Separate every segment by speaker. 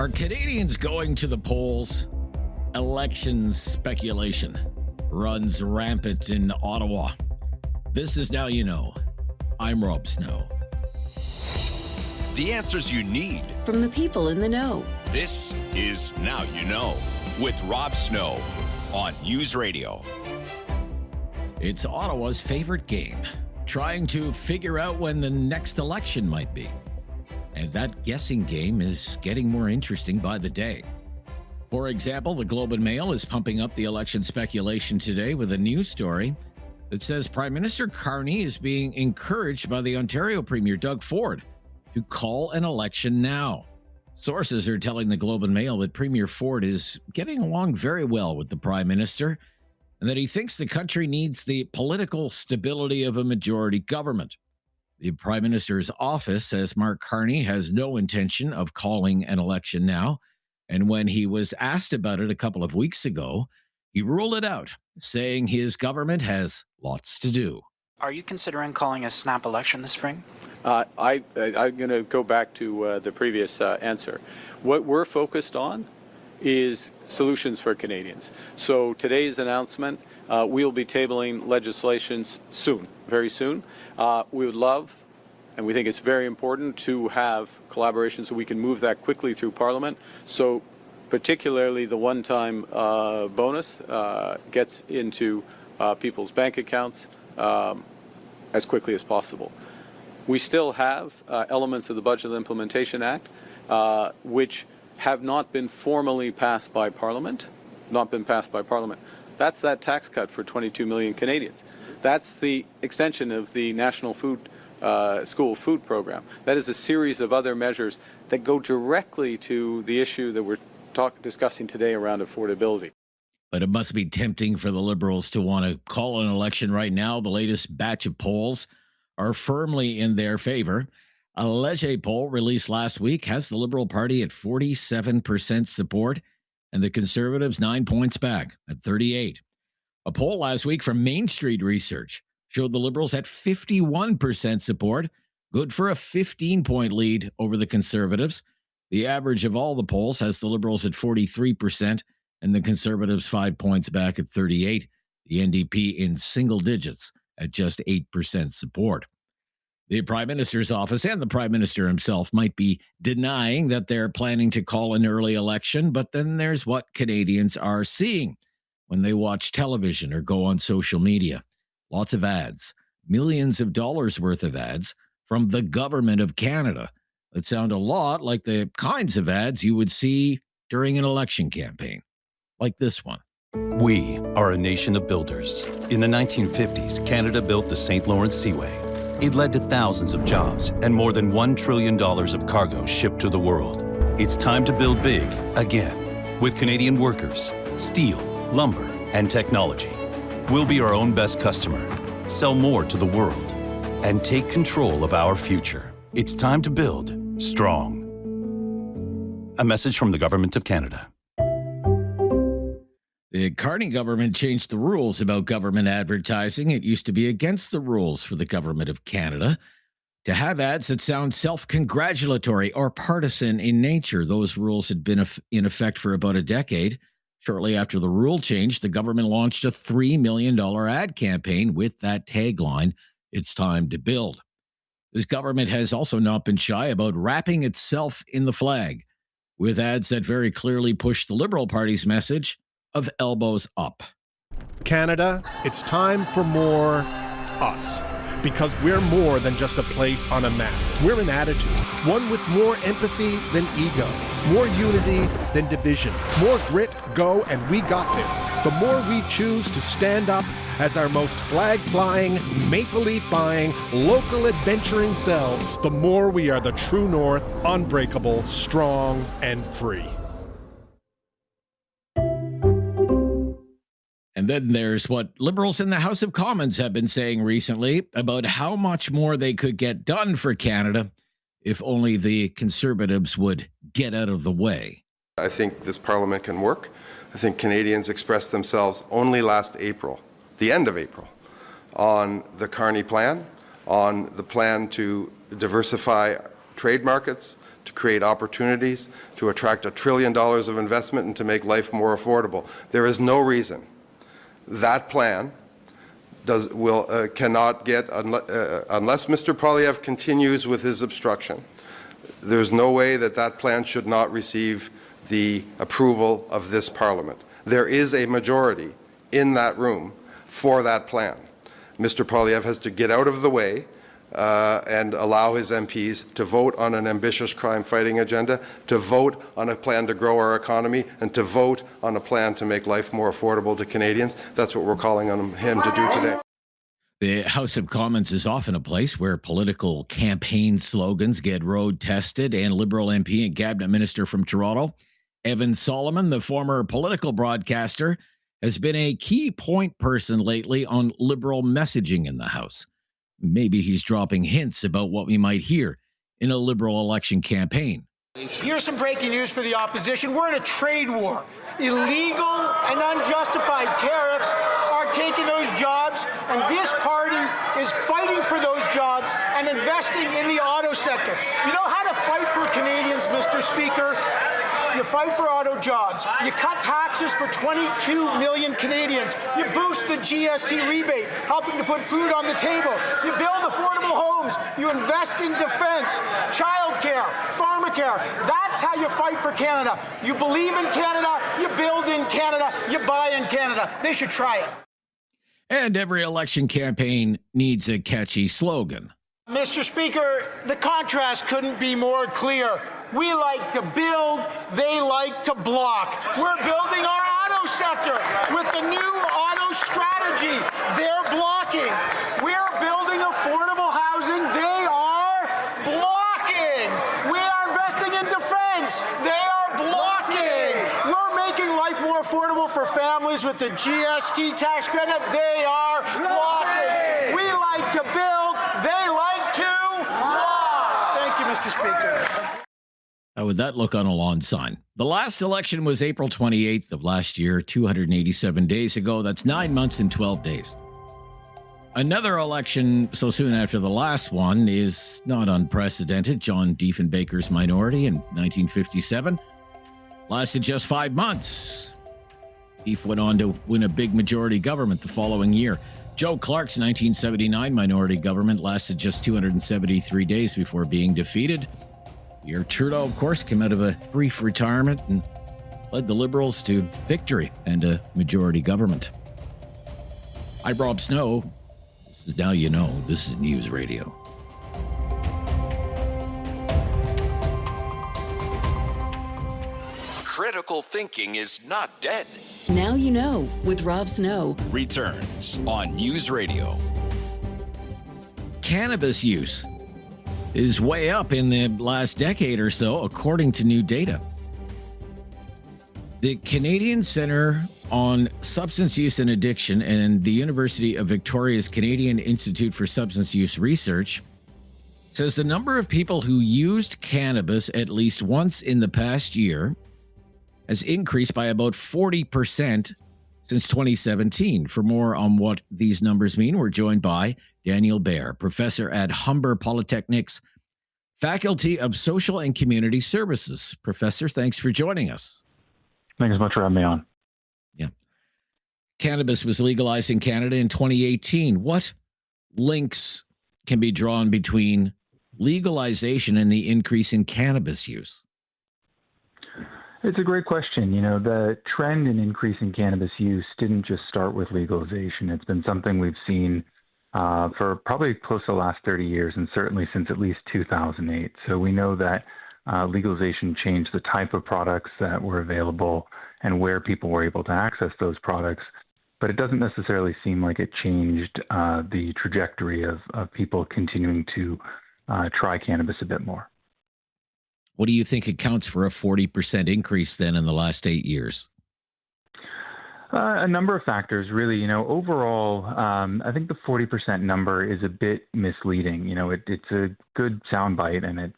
Speaker 1: Are Canadians going to the polls? Election speculation runs rampant in Ottawa. This is Now You Know. I'm Rob Snow.
Speaker 2: The answers you need
Speaker 3: from the people in the know.
Speaker 2: This is Now You Know with Rob Snow on News Radio.
Speaker 1: It's Ottawa's favorite game, trying to figure out when the next election might be. And that guessing game is getting more interesting by the day. For example, the Globe and Mail is pumping up the election speculation today with a news story that says Prime Minister Carney is being encouraged by the Ontario Premier Doug Ford to call an election now. Sources are telling the Globe and Mail that Premier Ford is getting along very well with the Prime Minister and that he thinks the country needs the political stability of a majority government. The Prime Minister's office says Mark Carney has no intention of calling an election now, and when he was asked about it a couple of weeks ago, he ruled it out, saying his government has lots to do.
Speaker 4: Are you considering calling a snap election this spring?
Speaker 5: I'm going to go back to the previous answer. What we're focused on is solutions for Canadians. So today's announcement, we'll be tabling legislation soon, very soon. We would love, and we think it's very important, to have collaboration so we can move that quickly through Parliament. So particularly the one-time bonus gets into people's bank accounts as quickly as possible. We still have elements of the Budget Implementation Act which have not been formally passed by Parliament, That's that tax cut for 22 million Canadians. That's the extension of the National School Food Program. That is a series of other measures that go directly to the issue that we're discussing today around affordability.
Speaker 1: But it must be tempting for the Liberals to want to call an election right now. The latest batch of polls are firmly in their favor. A Leger poll released last week has the Liberal Party at 47% support and the Conservatives 9 points back at 38. A poll last week from Main Street Research showed the Liberals at 51% support, good for a 15-point lead over the Conservatives. The average of all the polls has the Liberals at 43% and the Conservatives 5 points back at 38. The NDP in single digits at just 8% support. The Prime Minister's office and the Prime Minister himself might be denying that they're planning to call an early election, but then there's what Canadians are seeing when they watch television or go on social media. Lots of ads, millions of dollars worth of ads from the government of Canada that sound a lot like the kinds of ads you would see during an election campaign, like this one.
Speaker 6: We are a nation of builders. In the 1950s, Canada built the St. Lawrence Seaway. It led to thousands of jobs and more than $1 trillion of cargo shipped to the world. It's time to build big again with Canadian workers, steel, lumber, and technology. We'll be our own best customer, sell more to the world, and take control of our future. It's time to build strong. A message from the Government of Canada.
Speaker 1: The Carney government changed the rules about government advertising. It used to be against the rules for the Government of Canada to have ads that sound self-congratulatory or partisan in nature. Those rules had been in effect for about a decade. Shortly after the rule change, the government launched a $3 million ad campaign with that tagline, "It's time to build." This government has also not been shy about wrapping itself in the flag with ads that very clearly push the Liberal Party's message of elbows up.
Speaker 7: Canada, it's time for more us. Because we're more than just a place on a map. We're an attitude, one with more empathy than ego, more unity than division, more grit, go, and we got this. The more we choose to stand up as our most flag-flying, maple leaf-buying, local adventuring selves, the more we are the true north, unbreakable, strong, and free.
Speaker 1: And then there's what Liberals in the House of Commons have been saying recently about how much more they could get done for Canada if only the Conservatives would get out of the way.
Speaker 8: I think this Parliament can work. I think Canadians expressed themselves only last April, the end of April, on the Carney plan, on the plan to diversify trade markets, to create opportunities, to attract $1 trillion of investment, and to make life more affordable. There is no reason that plan cannot get, unless Mr. Poilievre continues with his obstruction, there's no way that plan should not receive the approval of this Parliament. There is a majority in that room for that plan. Mr. Poilievre has to get out of the way and allow his MPs to vote on an ambitious crime-fighting agenda, to vote on a plan to grow our economy, and to vote on a plan to make life more affordable to Canadians. That's what we're calling on him to do today.
Speaker 1: The House of Commons is often a place where political campaign slogans get road-tested, and Liberal MP and Cabinet Minister from Toronto, Evan Solomon, the former political broadcaster, has been a key point person lately on Liberal messaging in the House. Maybe he's dropping hints about what we might hear in a Liberal election campaign.
Speaker 3: Here's some breaking news for the opposition. We're in a trade war. Illegal and unjustified tariffs are taking those jobs, and this party is fighting for those jobs and investing in the auto sector. You know how to fight for Canadians, Mr. Speaker? You fight for auto jobs. You cut taxes for 22 million Canadians. You boost the GST rebate, helping to put food on the table. You build affordable homes. You invest in defense, childcare, pharmacare. That's how you fight for Canada. You believe in Canada, you build in Canada, you buy in Canada. They should try it.
Speaker 1: And every election campaign needs a catchy slogan.
Speaker 3: Mr. Speaker, the contrast couldn't be more clear. We like to build, they like to block. We're building our auto sector with the new auto strategy. They're blocking. We're building affordable housing. They are blocking. We are investing in defense. They are blocking. We're making life more affordable for families with the GST tax credit. They are blocking. We like to build. They like to block. Thank you, Mr. Speaker.
Speaker 1: How would that look on a lawn sign? The last election was April 28th of last year, 287 days ago. That's 9 months and 12 days. Another election so soon after the last one is not unprecedented. John Diefenbaker's minority in 1957 lasted just 5 months. Dief went on to win a big majority government the following year. Joe Clark's 1979 minority government lasted just 273 days before being defeated. Pierre Trudeau, of course, came out of a brief retirement and led the Liberals to victory and a majority government. I'm Rob Snow. This is Now You Know. This is News Radio.
Speaker 2: Critical thinking is not dead.
Speaker 9: Now You Know with Rob Snow
Speaker 2: Returns on News Radio.
Speaker 1: Cannabis use is way up in the last decade or so, according to new data. The Canadian Centre on Substance Use and Addiction and the University of Victoria's Canadian Institute for Substance Use Research says the number of people who used cannabis at least once in the past year has increased by about 40% since 2017. For more on what these numbers mean, we're joined by Daniel Baer, professor at Humber Polytechnic's Faculty of Social and Community Services. Professor, thanks for joining us.
Speaker 10: Thanks so much for having me on.
Speaker 1: Yeah. Cannabis was legalized in Canada in 2018. What links can be drawn between legalization and the increase in cannabis use?
Speaker 10: It's a great question. You know, the trend in increasing cannabis use didn't just start with legalization. It's been something we've seen for probably close to the last 30 years, and certainly since at least 2008. So we know that legalization changed the type of products that were available and where people were able to access those products. But it doesn't necessarily seem like it changed the trajectory of people continuing to try cannabis a bit more.
Speaker 1: What do you think accounts for a 40% increase then in the last 8 years?
Speaker 10: A number of factors, really. You know, overall, I think the 40% number is a bit misleading. You know, it's a good soundbite, and it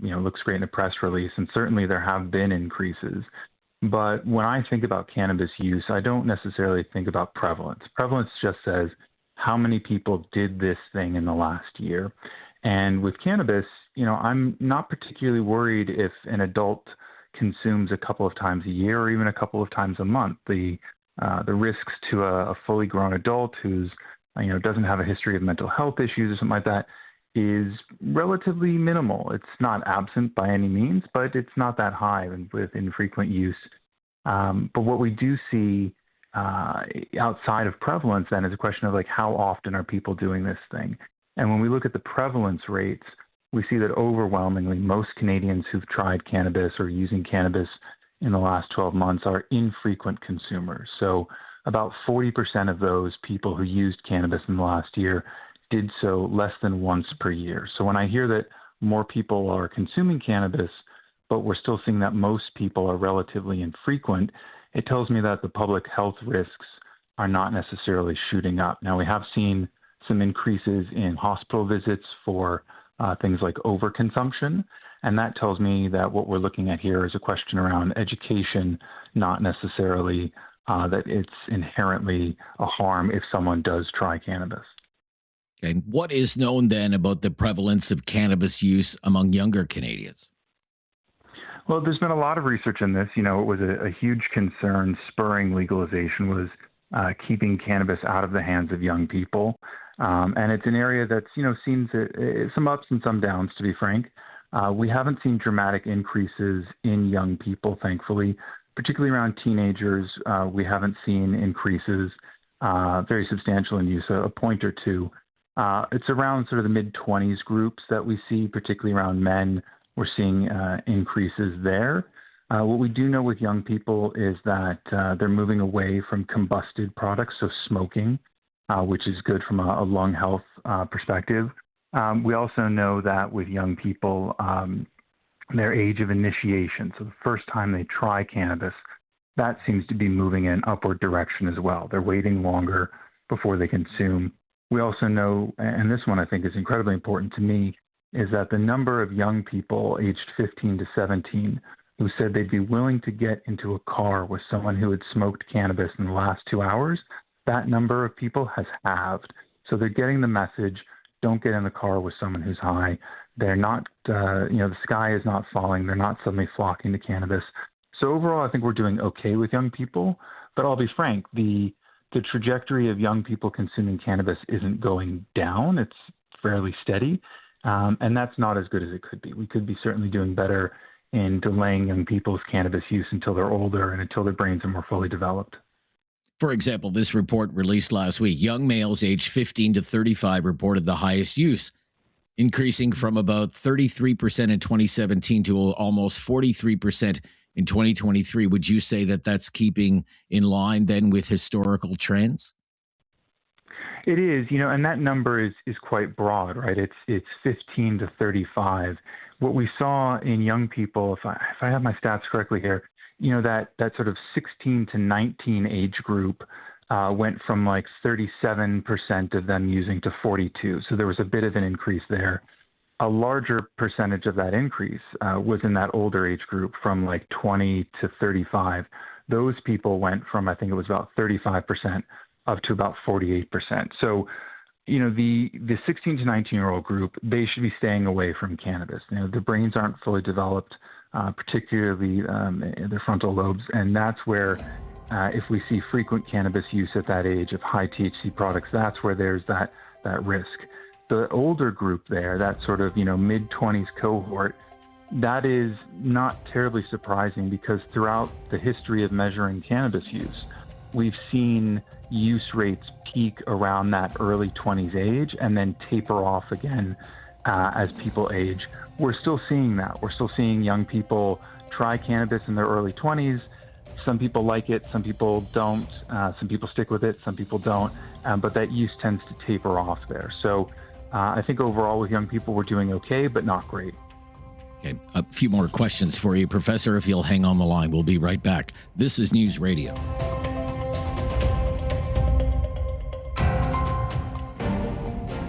Speaker 10: looks great in a press release, and certainly there have been increases. But when I think about cannabis use, I don't necessarily think about prevalence. Prevalence just says how many people did this thing in the last year. And with cannabis, I'm not particularly worried if an adult consumes a couple of times a year or even a couple of times a month. The risks to a fully grown adult who's doesn't have a history of mental health issues or something like that is relatively minimal. It's not absent by any means, but it's not that high with infrequent use. But what we do see outside of prevalence then is a question of how often are people doing this thing? And when we look at the prevalence rates, we see that overwhelmingly most Canadians who've tried cannabis or using cannabis in the last 12 months are infrequent consumers. So about 40% of those people who used cannabis in the last year did so less than once per year. So when I hear that more people are consuming cannabis, but we're still seeing that most people are relatively infrequent, it tells me that the public health risks are not necessarily shooting up. Now, we have seen some increases in hospital visits for things like overconsumption, and that tells me that what we're looking at here is a question around education, not necessarily that it's inherently a harm if someone does try cannabis.
Speaker 1: Okay. What is known then about the prevalence of cannabis use among younger Canadians?
Speaker 10: Well, there's been a lot of research in this. It was a huge concern spurring legalization was keeping cannabis out of the hands of young people. And it's an area that's, seen some ups and some downs, to be frank. We haven't seen dramatic increases in young people, thankfully, particularly around teenagers. We haven't seen increases very substantial in use, a point or two. It's around sort of the mid-20s groups that we see, particularly around men. We're seeing increases there. What we do know with young people is that they're moving away from combusted products, so smoking, which is good from a lung health perspective. We also know that with young people, their age of initiation, so the first time they try cannabis, that seems to be moving in an upward direction as well. They're waiting longer before they consume. We also know, and this one I think is incredibly important to me, is that the number of young people aged 15 to 17 who said they'd be willing to get into a car with someone who had smoked cannabis in the last 2 hours, that number of people has halved. So they're getting the message, don't get in the car with someone who's high. They're not, the sky is not falling. They're not suddenly flocking to cannabis. So overall, I think we're doing okay with young people. But I'll be frank, the trajectory of young people consuming cannabis isn't going down. It's fairly steady. And that's not as good as it could be. We could be certainly doing better in delaying young people's cannabis use until they're older and until their brains are more fully developed.
Speaker 1: For example, this report released last week, young males aged 15 to 35 reported the highest use, increasing from about 33% in 2017 to almost 43% in 2023. Would you say that that's keeping in line then with historical trends?
Speaker 10: It is, and that number is quite broad, right? It's 15 to 35. What we saw in young people, if I have my stats correctly here, that sort of 16 to 19 age group went from 37% of them using to 42. So there was a bit of an increase there. A larger percentage of that increase was in that older age group from 20 to 35. Those people went from, I think it was about 35% up to about 48%. So, the 16 to 19-year-old group, they should be staying away from cannabis. Their brains aren't fully developed, particularly their frontal lobes, and that's where if we see frequent cannabis use at that age of high THC products, that's where there's that risk. The older group there, that sort of mid-20s cohort, that is not terribly surprising because throughout the history of measuring cannabis use, we've seen use rates peak around that early 20s age and then taper off again as people age. We're still seeing that. We're still seeing young people try cannabis in their early 20s. Some people like it, some people don't. Some people stick with it, some people don't. But that use tends to taper off there. So I think overall with young people, we're doing okay, but not great.
Speaker 1: Okay, a few more questions for you, Professor, if you'll hang on the line. We'll be right back. This is News Radio.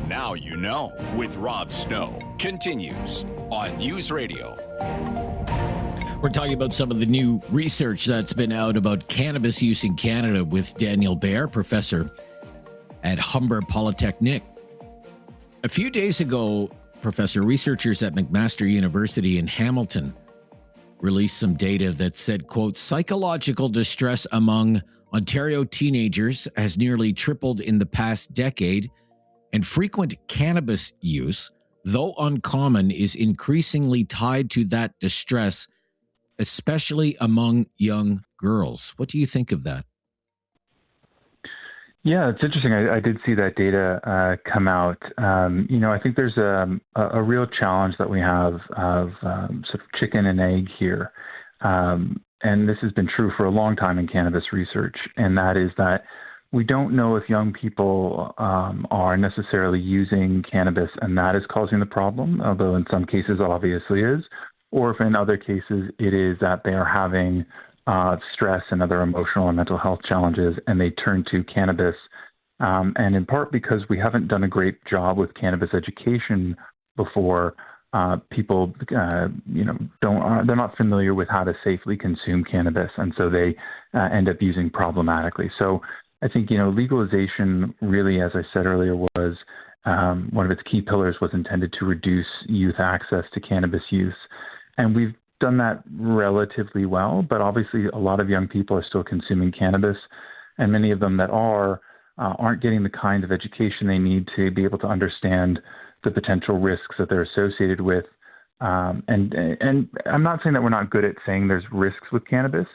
Speaker 2: Now you know with Rob Snow continues on News Radio.
Speaker 1: We're talking about some of the new research that's been out about cannabis use in Canada with Daniel Baer, professor at Humber Polytechnic. A few days ago, Professor. Researchers at McMaster University in Hamilton released some data that said, quote, psychological distress among Ontario teenagers has nearly tripled in the past decade, and frequent cannabis use, though uncommon, is increasingly tied to that distress, especially among young girls. What do you think of that?
Speaker 10: Yeah, it's interesting. I did see that data come out. I think there's a real challenge that we have of sort of chicken and egg here. And this has been true for a long time in cannabis research, and that is that we don't know if young people are necessarily using cannabis and that is causing the problem, although in some cases obviously is, or if in other cases it is that they are having stress and other emotional and mental health challenges, and they turn to cannabis. And in part because we haven't done a great job with cannabis education before, people, they're not familiar with how to safely consume cannabis, and so they end up using problematically. So I think, legalization really, as I said earlier, was one of its key pillars was intended to reduce youth access to cannabis use. And we've done that relatively well, but obviously a lot of young people are still consuming cannabis, and many of them that aren't getting the kind of education they need to be able to understand the potential risks that they're associated with. And I'm not saying that we're not good at saying there's risks with cannabis.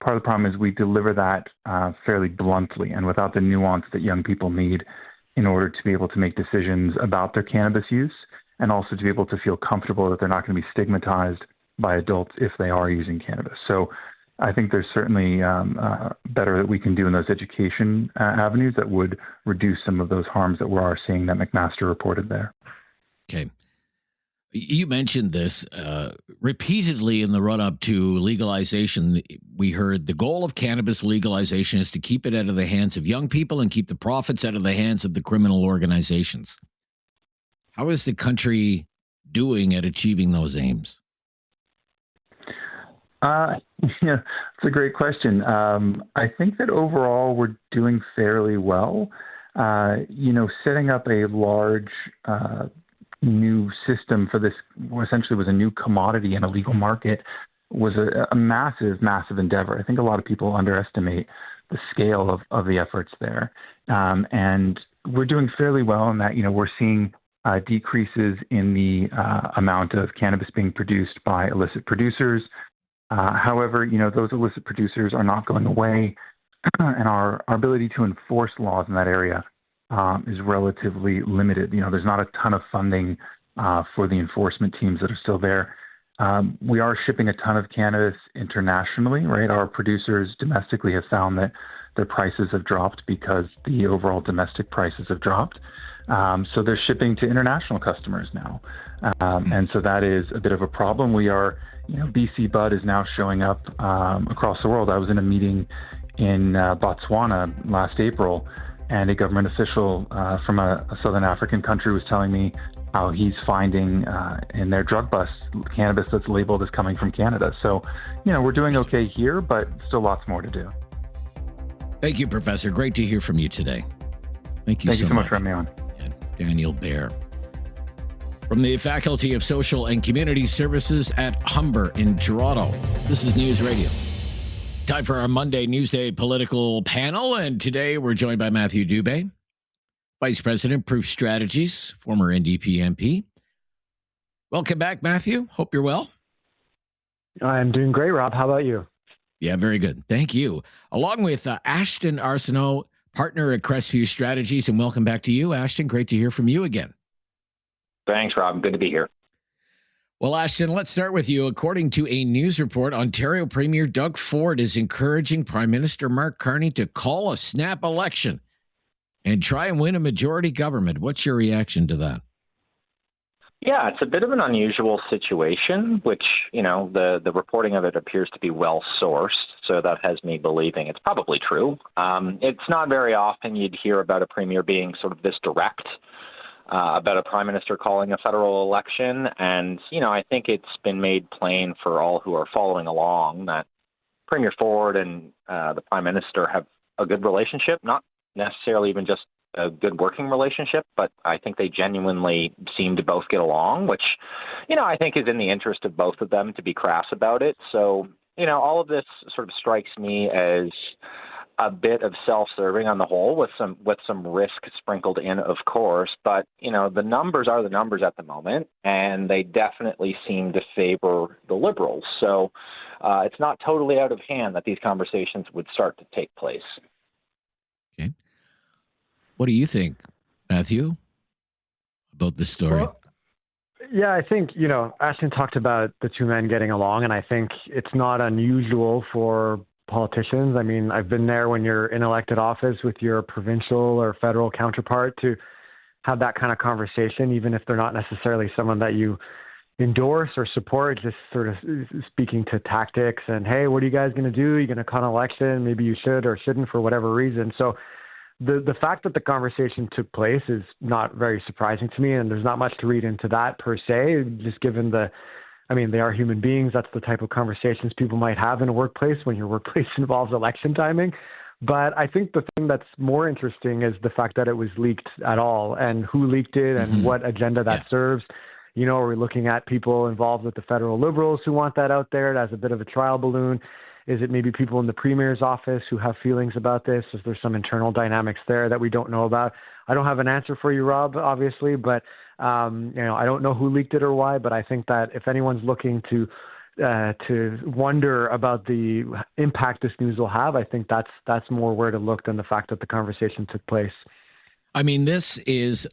Speaker 10: Part of the problem is we deliver that fairly bluntly and without the nuance that young people need in order to be able to make decisions about their cannabis use, and also to be able to feel comfortable that they're not going to be stigmatized by adults if they are using cannabis. So I think there's certainly better that we can do in those education avenues that would reduce some of those harms that we are seeing that McMaster reported there.
Speaker 1: Okay. You mentioned this repeatedly in the run-up to legalization. We heard the goal of cannabis legalization is to keep it out of the hands of young people and keep the profits out of the hands of the criminal organizations. How is the doing at achieving those aims?
Speaker 10: It's a great question. I think that overall we're doing fairly well. Setting up a large new system for this essentially was a new commodity in a legal market was a massive, massive endeavor. I think a lot of people underestimate the scale of the efforts there. And we're doing fairly well in that, we're seeing decreases in the amount of cannabis being produced by illicit producers. However, those illicit producers are not going away, and our ability to enforce laws in that area is relatively limited. There's not a ton of funding for the enforcement teams that are still there. We are shipping a ton of cannabis internationally, right? Our producers domestically have found that their prices have dropped because the overall domestic prices have dropped. So they're shipping to international customers now. And so that is a bit of a problem. We are, BC Bud is now showing up across the world. I was in a meeting in Botswana last April, and a government official from a Southern African country was telling me how he's finding in their drug bus cannabis that's labeled as coming from Canada. So, we're doing okay here, but still lots more to do.
Speaker 1: Thank you, Professor. Great to hear from you today. Thank you so much
Speaker 10: for having me on.
Speaker 1: And Daniel Baer from the Faculty of Social and Community Services at Humber in Toronto. This is News Radio. Time for our Monday Newsday political panel, and today we're joined by Matthew Dube, Vice President, Proof Strategies, former NDP MP. Welcome back, Matthew. Hope you're well.
Speaker 11: I'm doing great, Rob. How about you?
Speaker 1: Yeah, very good. Thank you. Along with Ashton Arsenault, partner at Crestview Strategies, and welcome back to you, Ashton. Great to hear from you again.
Speaker 12: Thanks, Rob. Good to be here.
Speaker 1: Well, Ashton, let's start with you. According to a news report, Ontario Premier Doug Ford is encouraging Prime Minister Mark Carney to call a snap election and try and win a majority government. What's your reaction to that?
Speaker 12: Yeah, it's a bit of an unusual situation, which, the reporting of it appears to be well sourced. So that has me believing it's probably true. It's not very often you'd hear about a premier being sort of this direct about a prime minister calling a federal election. And, I think it's been made plain for all who are following along that Premier Ford and the prime minister have a good relationship, not necessarily even just a good working relationship, but I think they genuinely seem to both get along, which, I think is in the interest of both of them to be crass about it. So, all of this sort of strikes me as a bit of self-serving on the whole, with some risk sprinkled in, of course. But the numbers are the numbers at the moment, and they definitely seem to favor the Liberals. So it's not totally out of hand that these conversations would start to take place.
Speaker 1: Okay, what do you think, Matthew, about this story?
Speaker 11: Well, yeah, I think, Ashton talked about the two men getting along, and I think it's not unusual for politicians. I mean, I've been there when you're in elected office with your provincial or federal counterpart to have that kind of conversation, even if they're not necessarily someone that you endorse or support, just sort of speaking to tactics and, hey, what are you guys going to do? You're going to call an election? Maybe you should or shouldn't for whatever reason. So the fact that the conversation took place is not very surprising to me, and there's not much to read into that per se, just given they are human beings. That's the type of conversations people might have in a workplace when your workplace involves election timing. But I think the thing that's more interesting is the fact that it was leaked at all, and who leaked it and what agenda that serves. Are we looking at people involved with the federal Liberals who want that out there as a bit of a trial balloon? Is it maybe people in the Premier's office who have feelings about this? Is there some internal dynamics there that we don't know about? I don't have an answer for you, Rob, obviously, but I don't know who leaked it or why, but I think that if anyone's looking to wonder about the impact this news will have, I think that's more where to look than the fact that the conversation took place.
Speaker 1: I mean, this is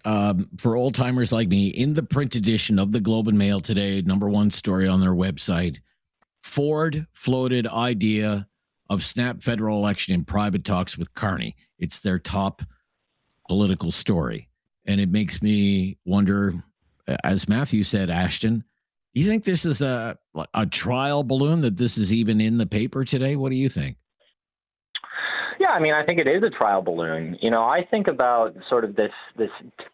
Speaker 1: for old timers like me in the print edition of the Globe and Mail today, #1 story on their website. Ford floated idea of snap federal election in private talks with Carney. It's their top political story. And it makes me wonder, as Matthew said, Ashton, do you think this is a trial balloon, that this is even in the paper today? What do you think?
Speaker 12: Yeah, I think it is a trial balloon. I think about sort of this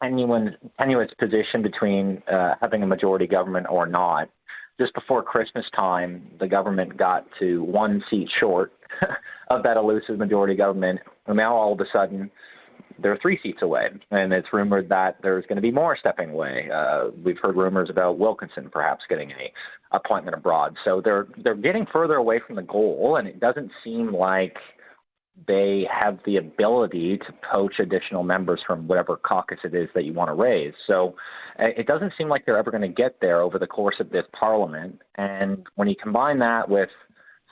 Speaker 12: tenuous position between having a majority government or not. Just before Christmas time, the government got to one seat short of that elusive majority government. And now all of a sudden, they're 3 seats away. And it's rumored that there's going to be more stepping away. We've heard rumors about Wilkinson perhaps getting an appointment abroad. So they're getting further away from the goal, and it doesn't seem like they have the ability to poach additional members from whatever caucus it is that you want to raise. So it doesn't seem like they're ever going to get there over the course of this parliament. And when you combine that with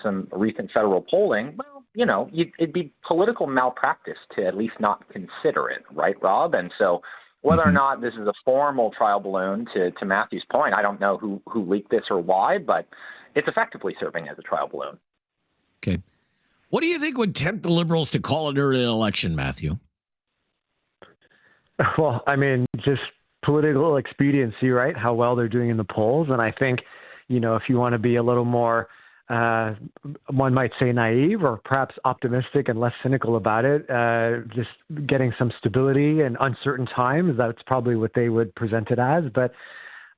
Speaker 12: some recent federal polling, well, it'd be political malpractice to at least not consider it, right, Rob? And so whether or not this is a formal trial balloon, to Matthew's point, I don't know who leaked this or why, but it's effectively serving as a trial balloon.
Speaker 1: Okay. What do you think would tempt the Liberals to call an early election, Matthew?
Speaker 11: Well, just political expediency, right? How well they're doing in the polls. And I think, if you want to be a little more, one might say naive or perhaps optimistic and less cynical about it, just getting some stability in uncertain times, that's probably what they would present it as. But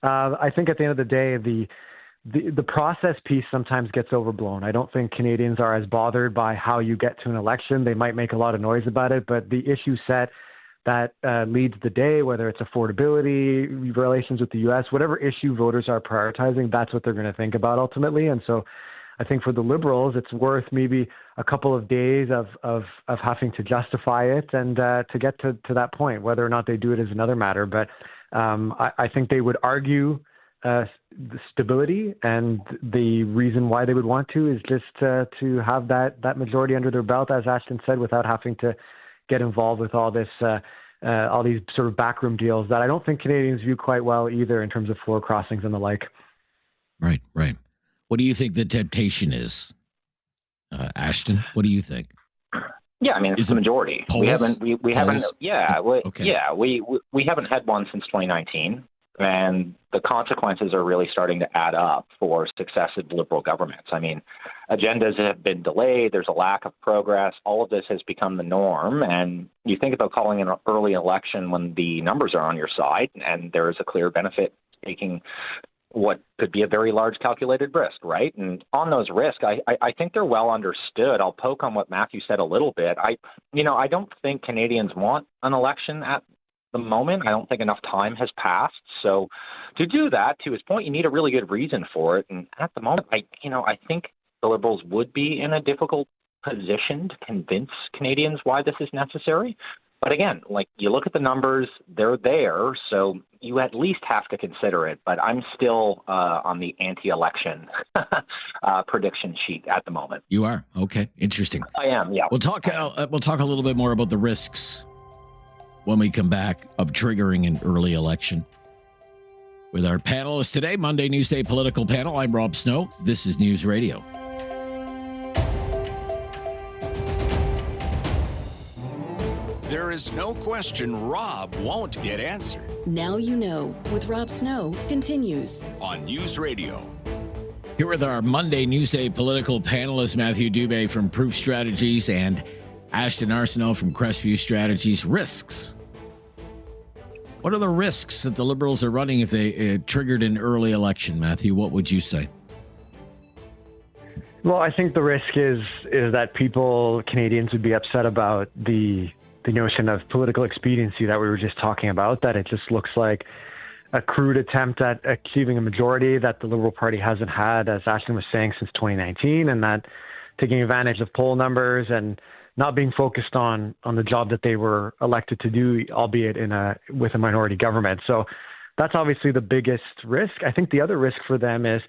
Speaker 11: I think at the end of the day, the process piece sometimes gets overblown. I don't think Canadians are as bothered by how you get to an election. They might make a lot of noise about it, but the issue set that leads the day, whether it's affordability, relations with the U.S., whatever issue voters are prioritizing, that's what they're going to think about ultimately. And so I think for the Liberals, it's worth maybe a couple of days of having to justify it and to get to that point. Whether or not they do it is another matter. But I think they would argue the stability, and the reason why they would want to is just to have that majority under their belt, as Ashton said, without having to get involved with all this, all these sort of backroom deals that I don't think Canadians view quite well either in terms of floor crossings and the like.
Speaker 1: Right. What do you think the temptation is, Ashton? What do you think?
Speaker 12: Yeah, it's the majority.
Speaker 1: Polls?
Speaker 12: We haven't. Yeah,
Speaker 1: Okay.
Speaker 12: we haven't had one since 2019. And the consequences are really starting to add up for successive Liberal governments. Agendas have been delayed. There's a lack of progress. All of this has become the norm. And you think about calling an early election when the numbers are on your side and there is a clear benefit taking what could be a very large calculated risk, right? And on those risks, I think they're well understood. I'll poke on what Matthew said a little bit. I don't think Canadians want an election at the moment. I don't think enough time has passed. So to do that, to his point, you need a really good reason for it. And at the moment, I think the Liberals would be in a difficult position to convince Canadians why this is necessary. But again, like, you look at the numbers, they're there, so you at least have to consider it. But I'm still on the anti-election prediction sheet at the moment.
Speaker 1: You are? Okay, interesting.
Speaker 12: I am, yeah.
Speaker 1: We'll talk a little bit more about the risks when we come back of triggering an early election. With our panelists today, Monday Newsday Political Panel, I'm Rob Snow. This is News Radio.
Speaker 2: There is no question Rob won't get answered.
Speaker 9: Now you know with Rob Snow continues
Speaker 2: on News Radio.
Speaker 1: Here with our Monday Newsday political panelists, Matthew Dube from Proof Strategies and Ashton Arsenault from Crestview Strategies. Risks. What are the risks that the Liberals are running if they triggered an early election, Matthew? What would you say?
Speaker 11: Well, I think the risk is that Canadians would be upset about the notion of political expediency that we were just talking about, that it just looks like a crude attempt at achieving a majority that the Liberal Party hasn't had, as Ashton was saying, since 2019, and that taking advantage of poll numbers and not being focused on the job that they were elected to do, albeit with a minority government. So that's obviously the biggest risk. I think the other risk for them is,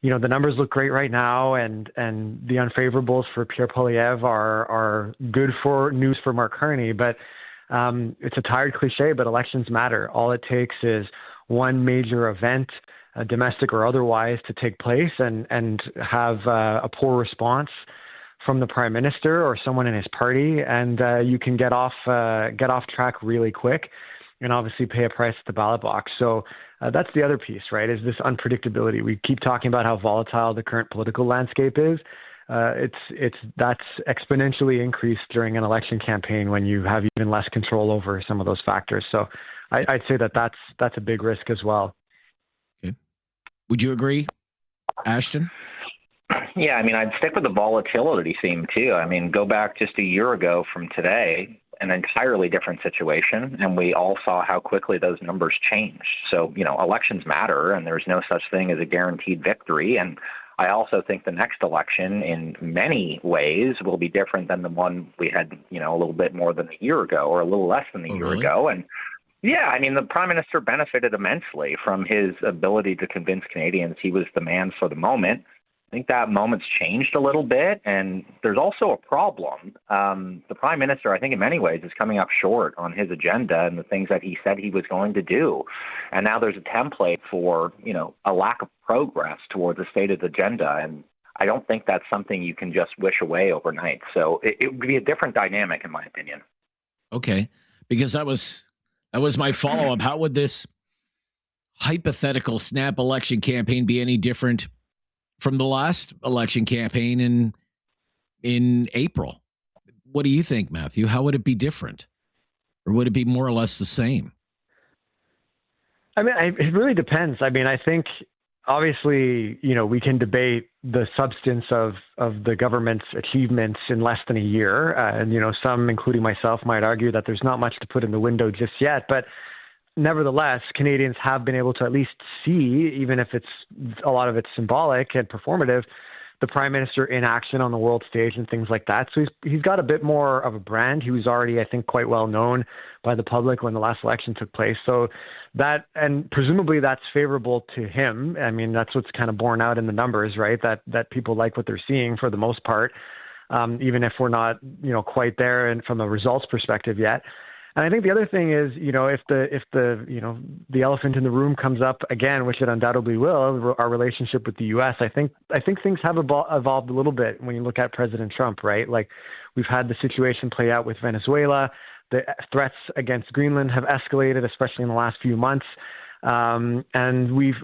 Speaker 11: the numbers look great right now, and the unfavorables for Pierre Poilievre are good for news for Mark Carney. But it's a tired cliche, but elections matter. All it takes is one major event, domestic or otherwise, to take place and have a poor response from the Prime Minister or someone in his party, and you can get off track really quick, and obviously pay a price at the ballot box. So that's the other piece, right, is this unpredictability. We keep talking about how volatile the current political landscape is. That's exponentially increased during an election campaign when you have even less control over some of those factors. So I'd say that's a big risk as well.
Speaker 1: Okay. Would you agree, Ashton?
Speaker 12: Yeah, I'd stick with the volatility theme too. Go back just a year ago from today, an entirely different situation, and we all saw how quickly those numbers changed. So, elections matter, and there's no such thing as a guaranteed victory. And I also think the next election in many ways will be different than the one we had, a little bit more than a year ago, or a little less than a year ago. And yeah, the Prime Minister benefited immensely from his ability to convince Canadians he was the man for the moment. I think that moment's changed a little bit, and there's also a problem. The Prime Minister, I think in many ways, is coming up short on his agenda and the things that he said he was going to do. And now there's a template for, a lack of progress towards a stated agenda, and I don't think that's something you can just wish away overnight. So it would be a different dynamic, in my opinion.
Speaker 1: Okay, because that was my follow-up. How would this hypothetical snap election campaign be any different from the last election campaign in April? What do you think, Matthew? How would it be different? Or would it be more or less the same?
Speaker 11: It really depends. I think obviously, we can debate the substance of the government's achievements in less than a year. And some, including myself, might argue that there's not much to put in the window just yet. But nevertheless, Canadians have been able to at least see, even if a lot of it's symbolic and performative, the Prime Minister in action on the world stage and things like that. So he's got a bit more of a brand. He was already, I think, quite well known by the public when the last election took place. So that, and presumably that's favorable to him. That's what's kind of borne out in the numbers, right? That people like what they're seeing for the most part, even if we're not, quite there and from a results perspective yet. And I think the other thing is, if the elephant in the room comes up again, which it undoubtedly will, our relationship with the U.S., I think things have evolved a little bit when you look at President Trump, right? Like, we've had the situation play out with Venezuela. The threats against Greenland have escalated, especially in the last few months. And we've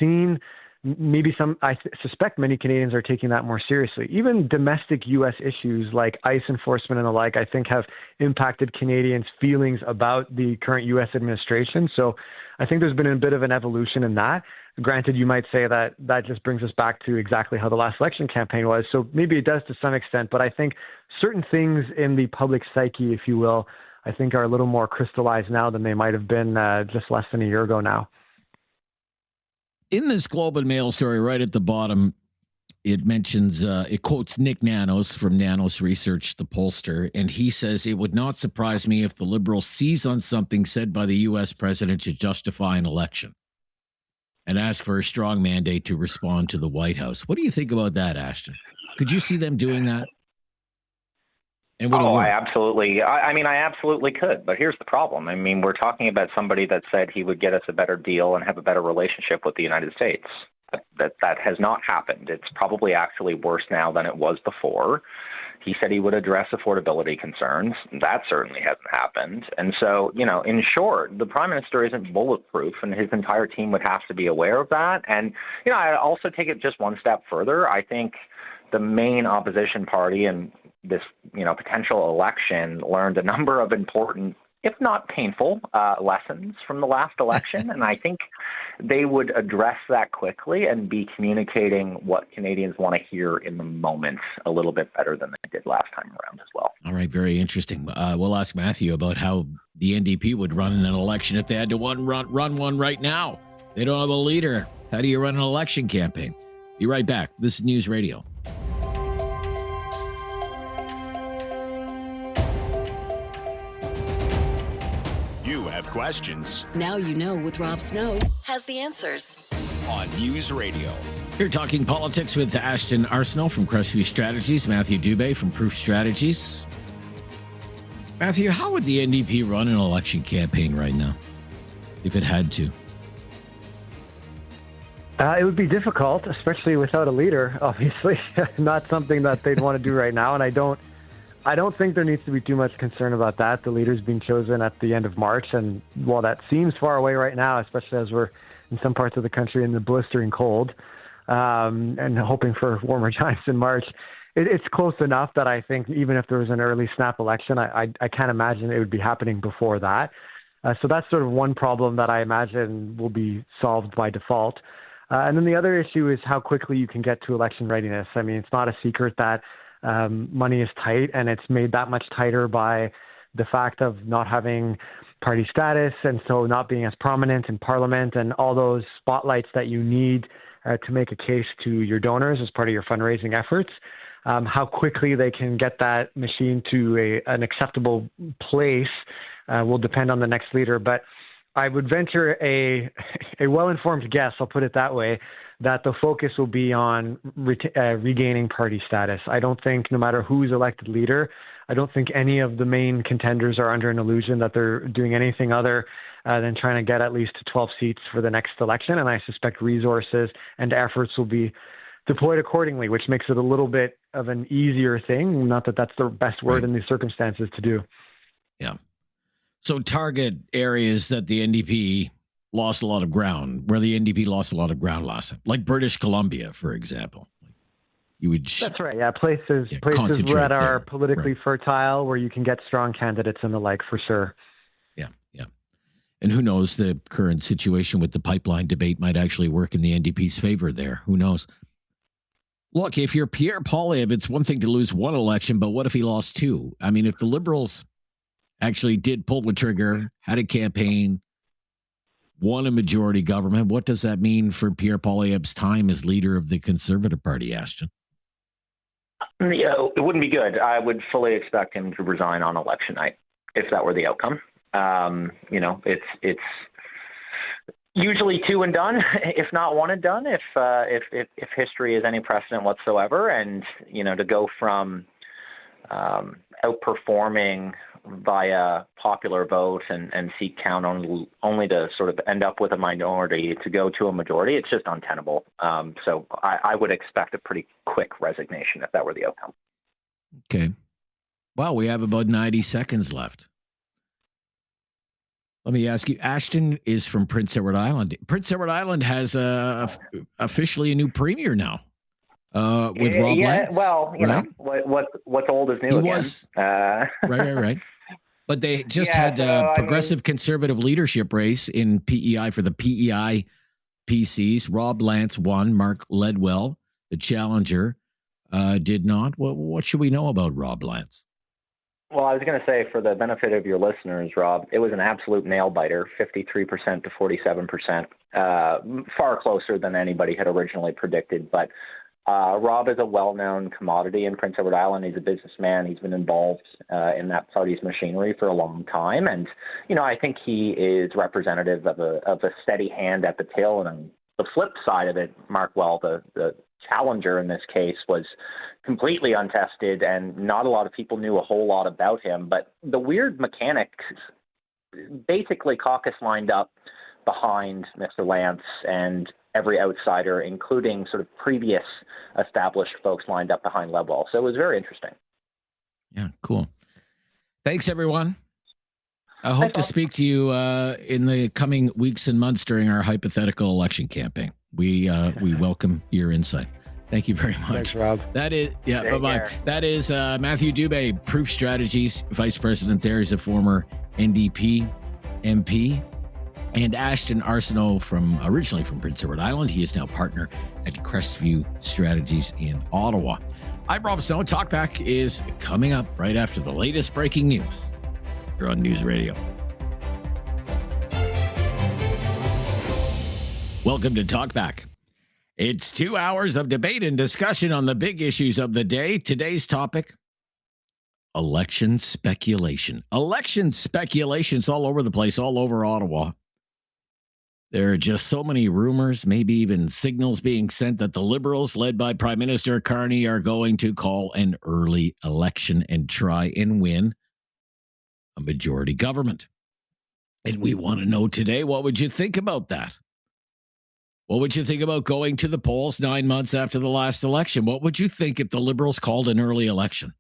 Speaker 11: seen I suspect many Canadians are taking that more seriously. Even domestic U.S. issues like ICE enforcement and the like, I think have impacted Canadians' feelings about the current U.S. administration. So I think there's been a bit of an evolution in that. Granted, you might say that just brings us back to exactly how the last election campaign was. So maybe it does to some extent, but I think certain things in the public psyche, if you will, I think are a little more crystallized now than they might have been just less than a year ago now.
Speaker 1: In this Globe and Mail story, right at the bottom, it mentions, it quotes Nick Nanos from Nanos Research, the pollster, and he says, "It would not surprise me if the Liberals seize on something said by the U.S. president to justify an election and ask for a strong mandate to respond to the White House." What do you think about that, Ashton? Could you see them doing that? And
Speaker 12: I absolutely. I mean, I absolutely could. But here's the problem. I mean, we're talking about somebody that said he would get us a better deal and have a better relationship with the United States. That has not happened. It's probably actually worse now than it was before. He said he would address affordability concerns. That certainly hasn't happened. And so, in short, the prime minister isn't bulletproof, and his entire team would have to be aware of that. And, I also take it just one step further. I think the main opposition party in this, potential election learned a number of important, if not painful, lessons from the last election. And I think they would address that quickly and be communicating what Canadians want to hear in the moment a little bit better than they did last time around as well.
Speaker 1: All right, very interesting. We'll ask Matthew about how the NDP would run an election if they had to run one right now. They don't have a leader. How do you run an election campaign? Be right back. This is News Radio.
Speaker 2: Questions.
Speaker 9: Now you know with Rob Snow has the answers.
Speaker 2: On News Radio.
Speaker 1: You're talking politics with Ashton Arsenault from Crestview Strategies, Matthew Dube from Proof Strategies. Matthew, how would the NDP run an election campaign right now if it had to?
Speaker 11: It would be difficult, especially without a leader, obviously. Not something that they'd want to do right now, and I don't think there needs to be too much concern about that. The leader's being chosen at the end of March, and while that seems far away right now, especially as we're in some parts of the country in the blistering cold, and hoping for warmer times in March, it's close enough that I think even if there was an early snap election, I can't imagine it would be happening before that. So that's sort of one problem that I imagine will be solved by default. And then the other issue is how quickly you can get to election readiness. I mean, it's not a secret that money is tight, and it's made that much tighter by the fact of not having party status, and so not being as prominent in Parliament, and all those spotlights that you need to make a case to your donors as part of your fundraising efforts. How quickly they can get that machine to an acceptable place will depend on the next leader. But I would venture a well-informed guess, I'll put it that way, that the focus will be on regaining party status. I don't think, no matter who's elected leader, I don't think any of the main contenders are under an illusion that they're doing anything other than trying to get at least 12 seats for the next election. And I suspect resources and efforts will be deployed accordingly, which makes it a little bit of an easier thing. Not that that's the best word in these circumstances to do.
Speaker 1: Yeah. So target areas that the NDP lost a lot of ground, where the NDP lost a lot of ground last time, like British Columbia, for example. You would
Speaker 11: That's right. Yeah. Places that are politically fertile, where you can get strong candidates and the like, for sure.
Speaker 1: Yeah. Yeah. And who knows, the current situation with the pipeline debate might actually work in the NDP's favor there. Who knows? Look, if you're Pierre Poilievre, it's one thing to lose one election, but what if he lost two? I mean, if the Liberals actually did pull the trigger, had a campaign, won a majority government, what does that mean for Pierre Poilievre's time as leader of the Conservative Party, Ashton?
Speaker 12: Yeah, it wouldn't be good. I would fully expect him to resign on election night if that were the outcome. It's usually two and done, if not one and done, if history is any precedent whatsoever. And, to go from outperforming via popular vote and seat count only to sort of end up with a minority to go to a majority, it's just untenable. So I would expect a pretty quick resignation if that were the outcome.
Speaker 1: Okay. Well, we have about 90 seconds left. Let me ask you, Ashton is from Prince Edward Island. Prince Edward Island has officially a new premier now with Rob Lance.
Speaker 12: Well, you
Speaker 1: right?
Speaker 12: know, what's old is new
Speaker 1: He
Speaker 12: again.
Speaker 1: was, right. But they just had progressive conservative leadership race in PEI for the PEI PCs. Rob Lance won. Mark Ledwell, the challenger, did not. What should we know about Rob Lance?
Speaker 12: Well, I was going to say, for the benefit of your listeners, Rob, it was an absolute nail-biter, 53% to 47%, far closer than anybody had originally predicted. But Rob is a well-known commodity in Prince Edward Island. He's a businessman. He's been involved in that party's machinery for a long time. And, you know, I think he is representative of a steady hand at the till. And on the flip side of it, Mark Well, the challenger in this case, was completely untested, and not a lot of people knew a whole lot about him. But the weird mechanics, basically caucus lined up behind Mr. Lance, and every outsider, including sort of previous established folks, lined up behind Ledwell. So it was very interesting.
Speaker 1: Yeah, cool. Thanks, everyone. I hope to speak to you in the coming weeks and months during our hypothetical election campaign. We welcome your insight. Thank you very much.
Speaker 11: Thanks, Rob.
Speaker 1: That is, bye-bye. That is Matthew Dube, Proof Strategies Vice President there. He's a former NDP MP. And Ashton Arsenault, originally from Prince Edward Island. He is now partner at Crestview Strategies in Ottawa. I'm Rob Snow. Talkback is coming up right after the latest breaking news. You're on News Radio. Welcome to Talkback. It's 2 hours of debate and discussion on the big issues of the day. Today's topic, election speculation. Election speculations all over the place, all over Ottawa. There are just so many rumors, maybe even signals being sent that the Liberals, led by Prime Minister Carney, are going to call an early election and try and win a majority government. And we want to know today, what would you think about that? What would you think about going to the polls 9 months after the last election? What would you think if the Liberals called an early election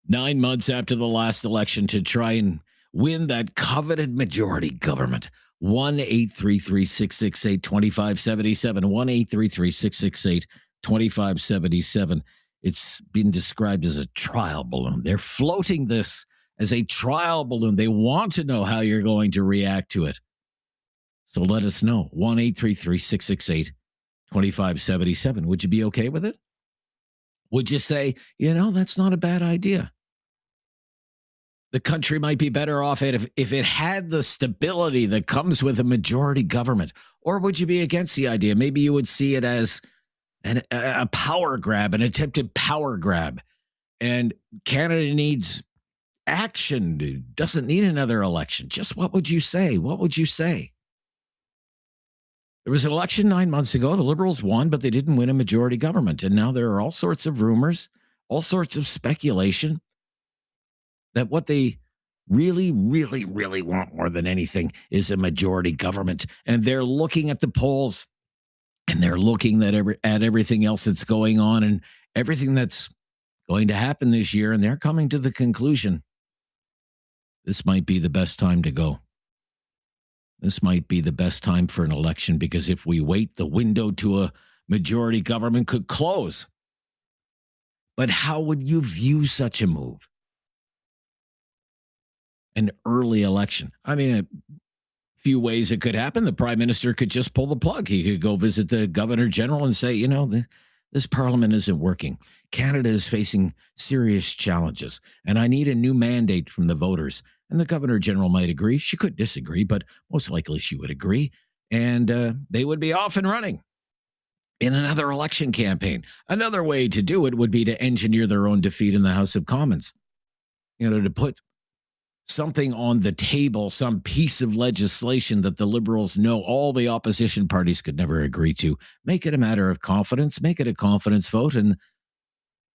Speaker 1: 9 months after the last election to try and win that coveted majority government? 1-833-668-2577. 1-833-668-2577. It's been described as a trial balloon. They're floating this as a trial balloon. They want to know how you're going to react to it. So let us know. 1-833-668-2577. Would you be okay with it? Would you say, that's not a bad idea? The country might be better off if it had the stability that comes with a majority government. Or would you be against the idea? Maybe you would see it as a power grab, an attempted power grab. And Canada needs action. It doesn't need another election. Just what would you say? What would you say? There was an election 9 months ago. The Liberals won, but they didn't win a majority government. And now there are all sorts of rumors, all sorts of speculation that what they really, really, really want more than anything is a majority government. And they're looking at the polls, and they're looking at everything else that's going on and everything that's going to happen this year. And they're coming to the conclusion, this might be the best time to go. This might be the best time for an election, because if we wait, the window to a majority government could close. But how would you view such a move? An early election. I mean, a few ways it could happen. The Prime Minister could just pull the plug. He could go visit the Governor General and say, this Parliament isn't working. Canada is facing serious challenges, and I need a new mandate from the voters. And the Governor General might agree. She could disagree, but most likely she would agree. And they would be off and running in another election campaign. Another way to do it would be to engineer their own defeat in the House of Commons. To put something on the table, some piece of legislation that the Liberals know all the opposition parties could never agree to. Make it a matter of confidence, make it a confidence vote, and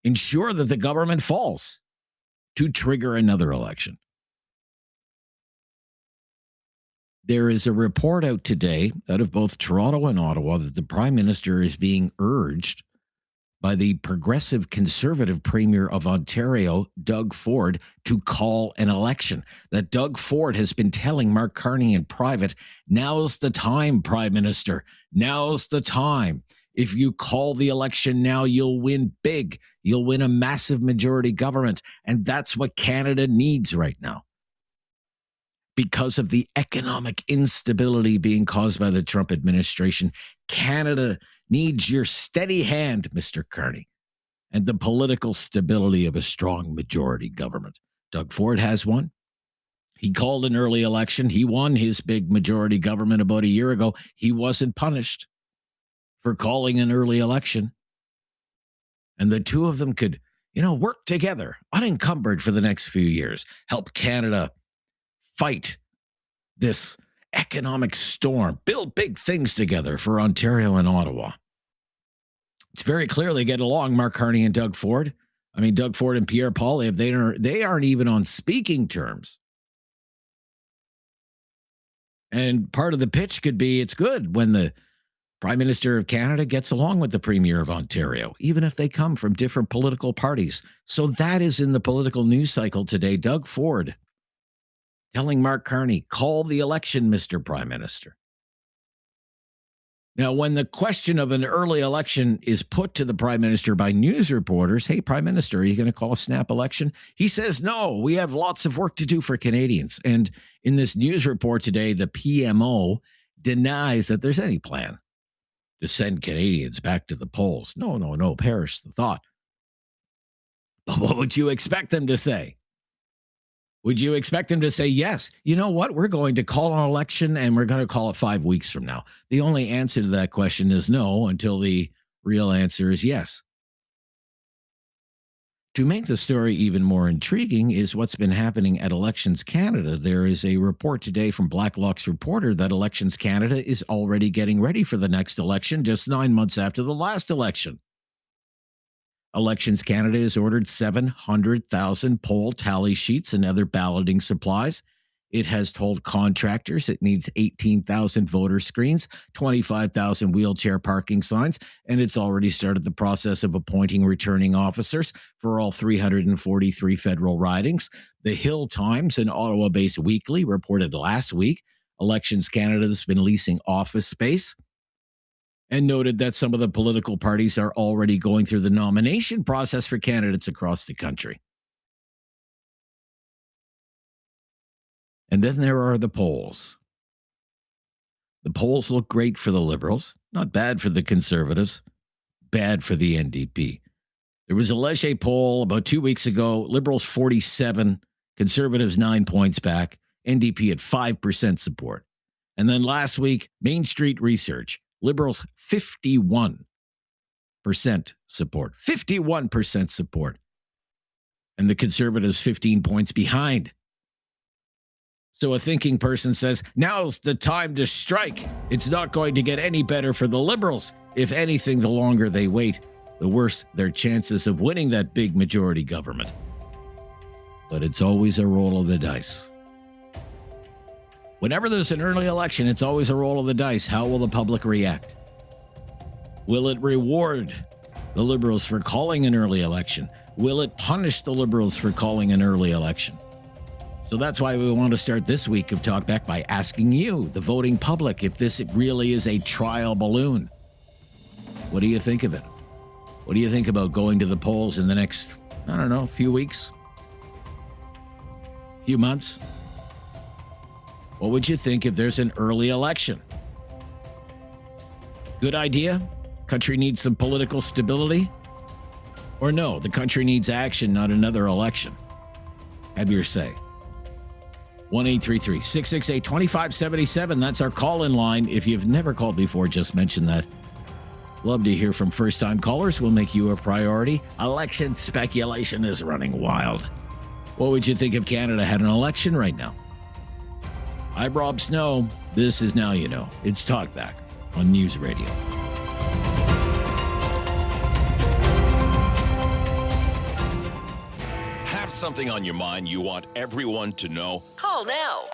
Speaker 1: ensure that the government falls to trigger another election. There is a report out today out of both Toronto and Ottawa that the Prime Minister is being urged by the progressive conservative premier of Ontario, Doug Ford, to call an election. That Doug Ford has been telling Mark Carney in private, now's the time, Prime Minister. Now's the time. If you call the election now, you'll win big. You'll win a massive majority government. And that's what Canada needs right now. Because of the economic instability being caused by the Trump administration, Canada needs your steady hand, Mr. Carney, and the political stability of a strong majority government. Doug Ford has one. He called an early election. He won his big majority government about a year ago. He wasn't punished for calling an early election. And the two of them could, work together, unencumbered for the next few years, help Canada fight this economic storm, build big things together for Ontario and Ottawa. It's very clear they get along, Mark Carney and Doug Ford. I mean, Doug Ford and Pierre Poilievre, they aren't even on speaking terms. And part of the pitch could be it's good when the Prime Minister of Canada gets along with the Premier of Ontario, even if they come from different political parties. So that is in the political news cycle today. Doug Ford telling Mark Carney, call the election, Mr. Prime Minister. Now, when the question of an early election is put to the Prime Minister by news reporters, hey, Prime Minister, are you going to call a snap election? He says, no, we have lots of work to do for Canadians. And in this news report today, the PMO denies that there's any plan to send Canadians back to the polls. No, perish the thought. But what would you expect them to say? Would you expect them to say, yes, you know what? We're going to call an election and we're going to call it 5 weeks from now. The only answer to that question is no, until the real answer is yes. To make the story even more intriguing is what's been happening at Elections Canada. There is a report today from Blacklock's reporter that Elections Canada is already getting ready for the next election, just 9 months after the last election. Elections Canada has ordered 700,000 poll tally sheets and other balloting supplies. It has told contractors it needs 18,000 voter screens, 25,000 wheelchair parking signs, and it's already started the process of appointing returning officers for all 343 federal ridings. The Hill Times, an Ottawa-based weekly, reported last week Elections Canada has been leasing office space and noted that some of the political parties are already going through the nomination process for candidates across the country. And then there are the polls. The polls look great for the Liberals, not bad for the Conservatives, bad for the NDP. There was a Leger poll about 2 weeks ago, Liberals 47, Conservatives 9 points back, NDP at 5% support. And then last week, Main Street Research, Liberals 51% support. 51% support. And the Conservatives 15 points behind. So a thinking person says, now's the time to strike. It's not going to get any better for the Liberals. If anything, the longer they wait, the worse their chances of winning that big majority government. But it's always a roll of the dice. Whenever there's an early election, it's always a roll of the dice. How will the public react? Will it reward the Liberals for calling an early election? Will it punish the Liberals for calling an early election? So that's why we want to start this week of Talkback by asking you, the voting public, if this really is a trial balloon. What do you think of it? What do you think about going to the polls in the next, few weeks? Few months? What would you think if there's an early election? Good idea? Country needs some political stability? Or no, the country needs action, not another election? Have your say. 1-833-668-2577. That's our call-in line. If you've never called before, just mention that. Love to hear from first-time callers. We'll make you a priority. Election speculation is running wild. What would you think if Canada had an election right now? I'm Rob Snow. This is Now You Know. It's Talkback on News Radio.
Speaker 2: Have something on your mind you want everyone to know?
Speaker 9: Call now.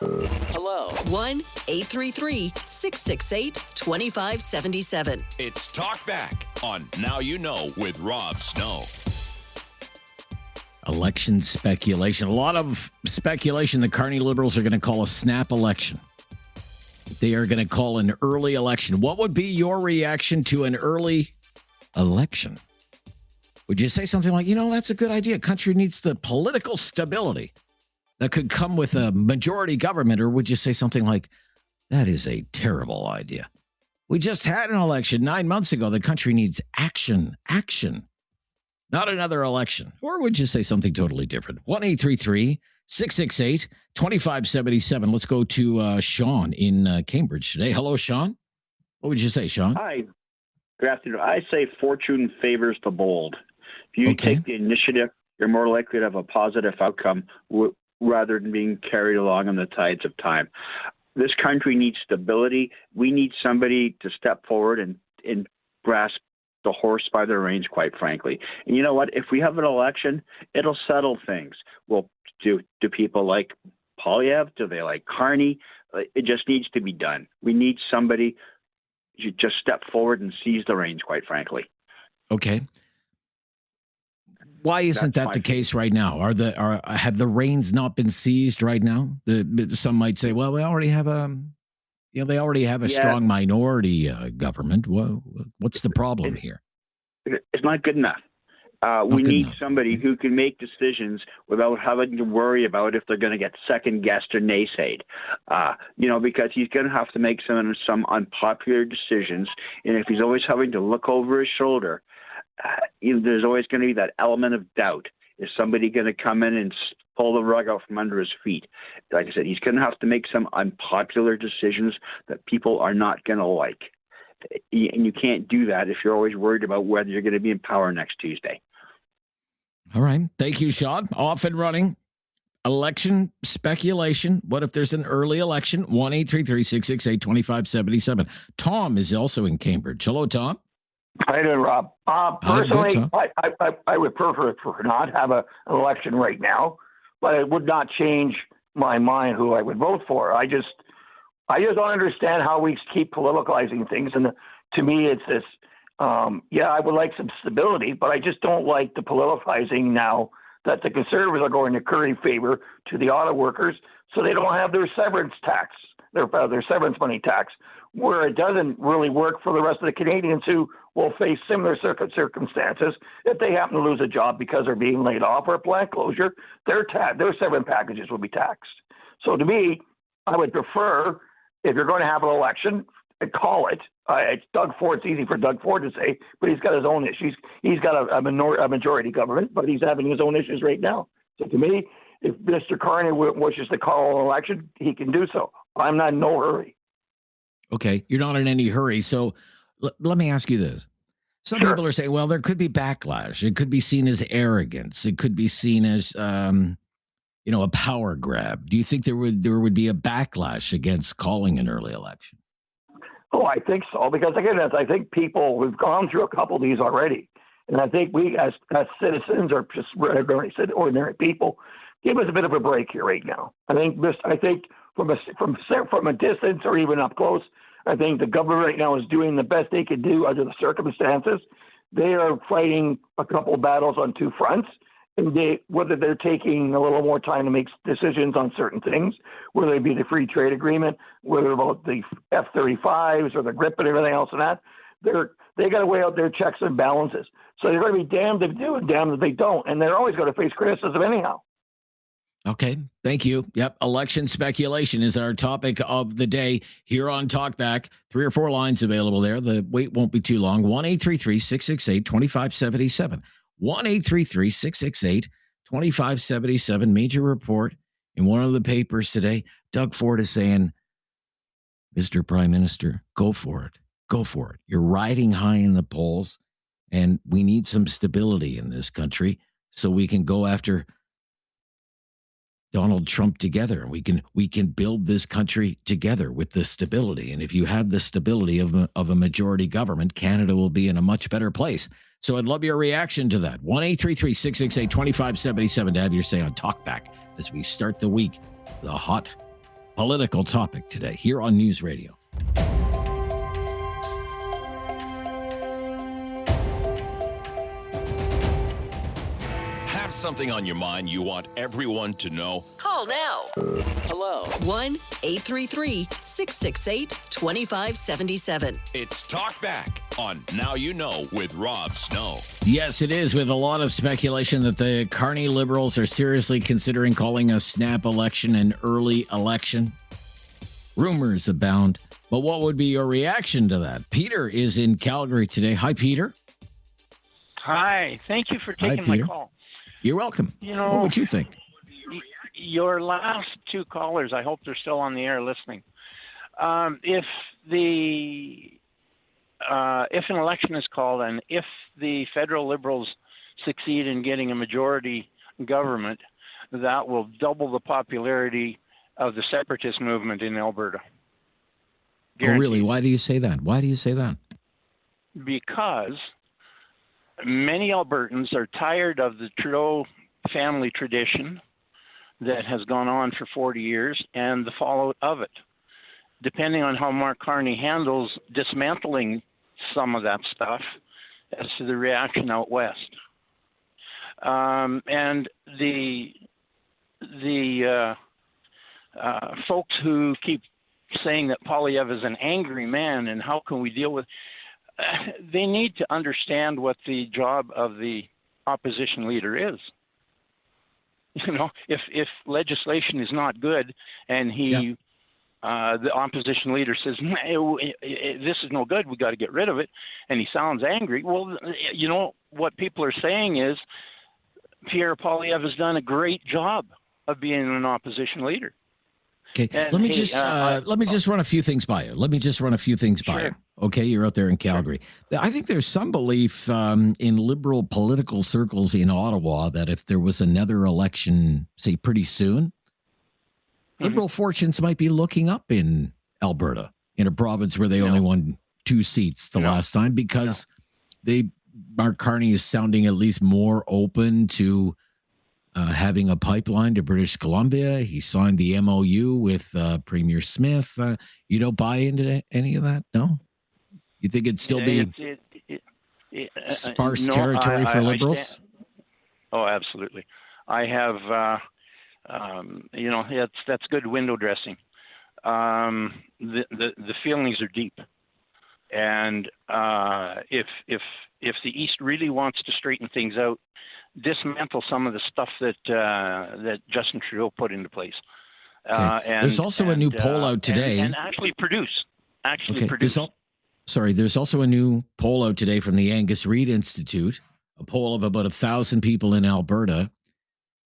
Speaker 2: Hello.
Speaker 9: 1-833-668-2577.
Speaker 2: It's Talkback on Now You Know with Rob Snow.
Speaker 1: Election speculation. A lot of speculation the Kearney Liberals are going to call a snap election. They are going to call an early election. What would be your reaction to an early election? Would you say something like, that's a good idea. Country needs the political stability that could come with a majority government? Or would you say something like, that is a terrible idea? We just had an election 9 months ago. The country needs action, not another election. Or would you say something totally different? 1-833-668-2577. Let's go to Sean in Cambridge today. Hello, Sean. What would you say, Sean?
Speaker 13: Hi. Good afternoon. I say fortune favors the bold. If you take the initiative, you're more likely to have a positive outcome rather than being carried along on the tides of time. This country needs stability. We need somebody to step forward and grasp the horse by the reins, quite frankly. And you know what? If we have an election, it'll settle things. Well, do people like Polytechnic? Do they like Kearney? It just needs to be done. We need somebody to just step forward and seize the reins, quite frankly.
Speaker 1: Okay. Why isn't that the case right now? Have the reins not been seized right now? Some might say, well, we already have they already have a strong minority government. Well, what's the problem here?
Speaker 13: It's not good enough. We need somebody who can make decisions without having to worry about if they're going to get second guessed or naysayed. Because he's going to have to make some unpopular decisions, and if he's always having to look over his shoulder, there's always going to be that element of doubt. Is somebody going to come in and pull the rug out from under his feet? Like I said, he's going to have to make some unpopular decisions that people are not going to like. And you can't do that if you're always worried about whether you're going to be in power next Tuesday.
Speaker 1: All right. Thank you, Sean. Off and running. Election speculation. What if there's an early election? 1-833-668-2577. Tom is also in Cambridge. Hello, Tom.
Speaker 14: Hi there, Rob. Personally, I would prefer not have an election right now, but it would not change my mind who I would vote for. I just don't understand how we keep politicizing things. And to me, it's this, I would like some stability, but I just don't like the politicizing now that the Conservatives are going to curry favor to the auto workers so they don't have their severance tax, their severance money tax, where it doesn't really work for the rest of the Canadians who will face similar circumstances if they happen to lose a job because they're being laid off or a plant closure. Their severance packages will be taxed. So to me, I would prefer, if you're going to have an election, call it. It's Doug Ford. It's easy for Doug Ford to say, but he's got his own issues. He's got a majority government, but he's having his own issues right now. So to me, if Mr. Kearney wishes to call an election, he can do so. I'm not in no hurry.
Speaker 1: Okay, you're not in any hurry. So let me ask you this. Some people are saying, well, there could be backlash. It could be seen as arrogance. It could be seen as, a power grab. Do you think there would be a backlash against calling an early election?
Speaker 14: Oh, I think so. Because again, I think we've gone through a couple of these already. And I think we as citizens or just ordinary people, give us a bit of a break here right now. I think from a distance or even up close, I think the government right now is doing the best they could do under the circumstances. They are fighting a couple of battles on two fronts, and whether they're taking a little more time to make decisions on certain things, whether it be the free trade agreement, whether about the F-35s or the GRIP and everything else and that, they got to weigh out their checks and balances. So they're going to be damned if they do and damned if they don't, and they're always going to face criticism anyhow.
Speaker 1: Okay, thank you. Yep, election speculation is our topic of the day here on Talkback. 3 or 4 lines available there. The wait won't be too long. 1-833-668-2577. 1-833-668-2577. Major report in one of the papers today. Doug Ford is saying, Mr. Prime Minister, go for it. Go for it. You're riding high in the polls, and we need some stability in this country so we can go after Donald Trump together. We can build this country together with the stability. And if you have the stability of a majority government, Canada will be in a much better place. So I'd love your reaction to that. 1-833-668-2577 to have your say on Talkback as we start the week with a hot political topic today here on News Radio.
Speaker 2: something on your mind you want everyone to know?
Speaker 9: Call now.
Speaker 15: Hello.
Speaker 9: 1-833-668-2577.
Speaker 2: It's Talkback on Now You Know with Rob Snow.
Speaker 1: Yes, it is, with a lot of speculation that the Carney Liberals are seriously considering calling a snap election an early election. Rumors abound. But what would be your reaction to that? Peter is in Calgary today. Hi, Peter.
Speaker 15: Hi. Thank you for taking my call.
Speaker 1: You're welcome.
Speaker 15: You know,
Speaker 1: what would you think?
Speaker 15: Your last two callers, I hope they're still on the air listening. If an election is called and if the federal Liberals succeed in getting a majority government, that will double the popularity of the separatist movement in Alberta.
Speaker 1: Guaranteed. Oh, really? Why do you say that?
Speaker 15: Because many Albertans are tired of the Trudeau family tradition that has gone on for 40 years and the fallout of it. Depending on how Mark Carney handles dismantling some of that stuff as to the reaction out west. And the folks who keep saying that Poilievre is an angry man and how can we deal with they need to understand what the job of the opposition leader is. You know, if legislation is not good and the opposition leader says, this is no good, we got to get rid of it, and he sounds angry, well, you know, what people are saying is Pierre Poilievre has done a great job of being an opposition leader.
Speaker 1: Okay,
Speaker 15: and
Speaker 1: let me just run a few things by you.
Speaker 15: Sure.
Speaker 1: Okay, you're out there in Calgary. I think there's some belief in liberal political circles in Ottawa that if there was another election, say pretty soon, liberal fortunes might be looking up in Alberta, in a province where they only won 2 seats the last time, because Mark Carney is sounding at least more open to having a pipeline to British Columbia. He signed the MOU with Premier Smith. You don't buy into any of that? No? You think it'd still be sparse territory for Liberals?
Speaker 15: Absolutely. I have, that's good window dressing. The feelings are deep. And if the East really wants to straighten things out, dismantle some of the stuff that Justin Trudeau put into place.
Speaker 1: There's also a new poll out today.
Speaker 15: And actually produce.
Speaker 1: There's also a new poll out today from the Angus Reid Institute, a poll of about 1,000 people in Alberta.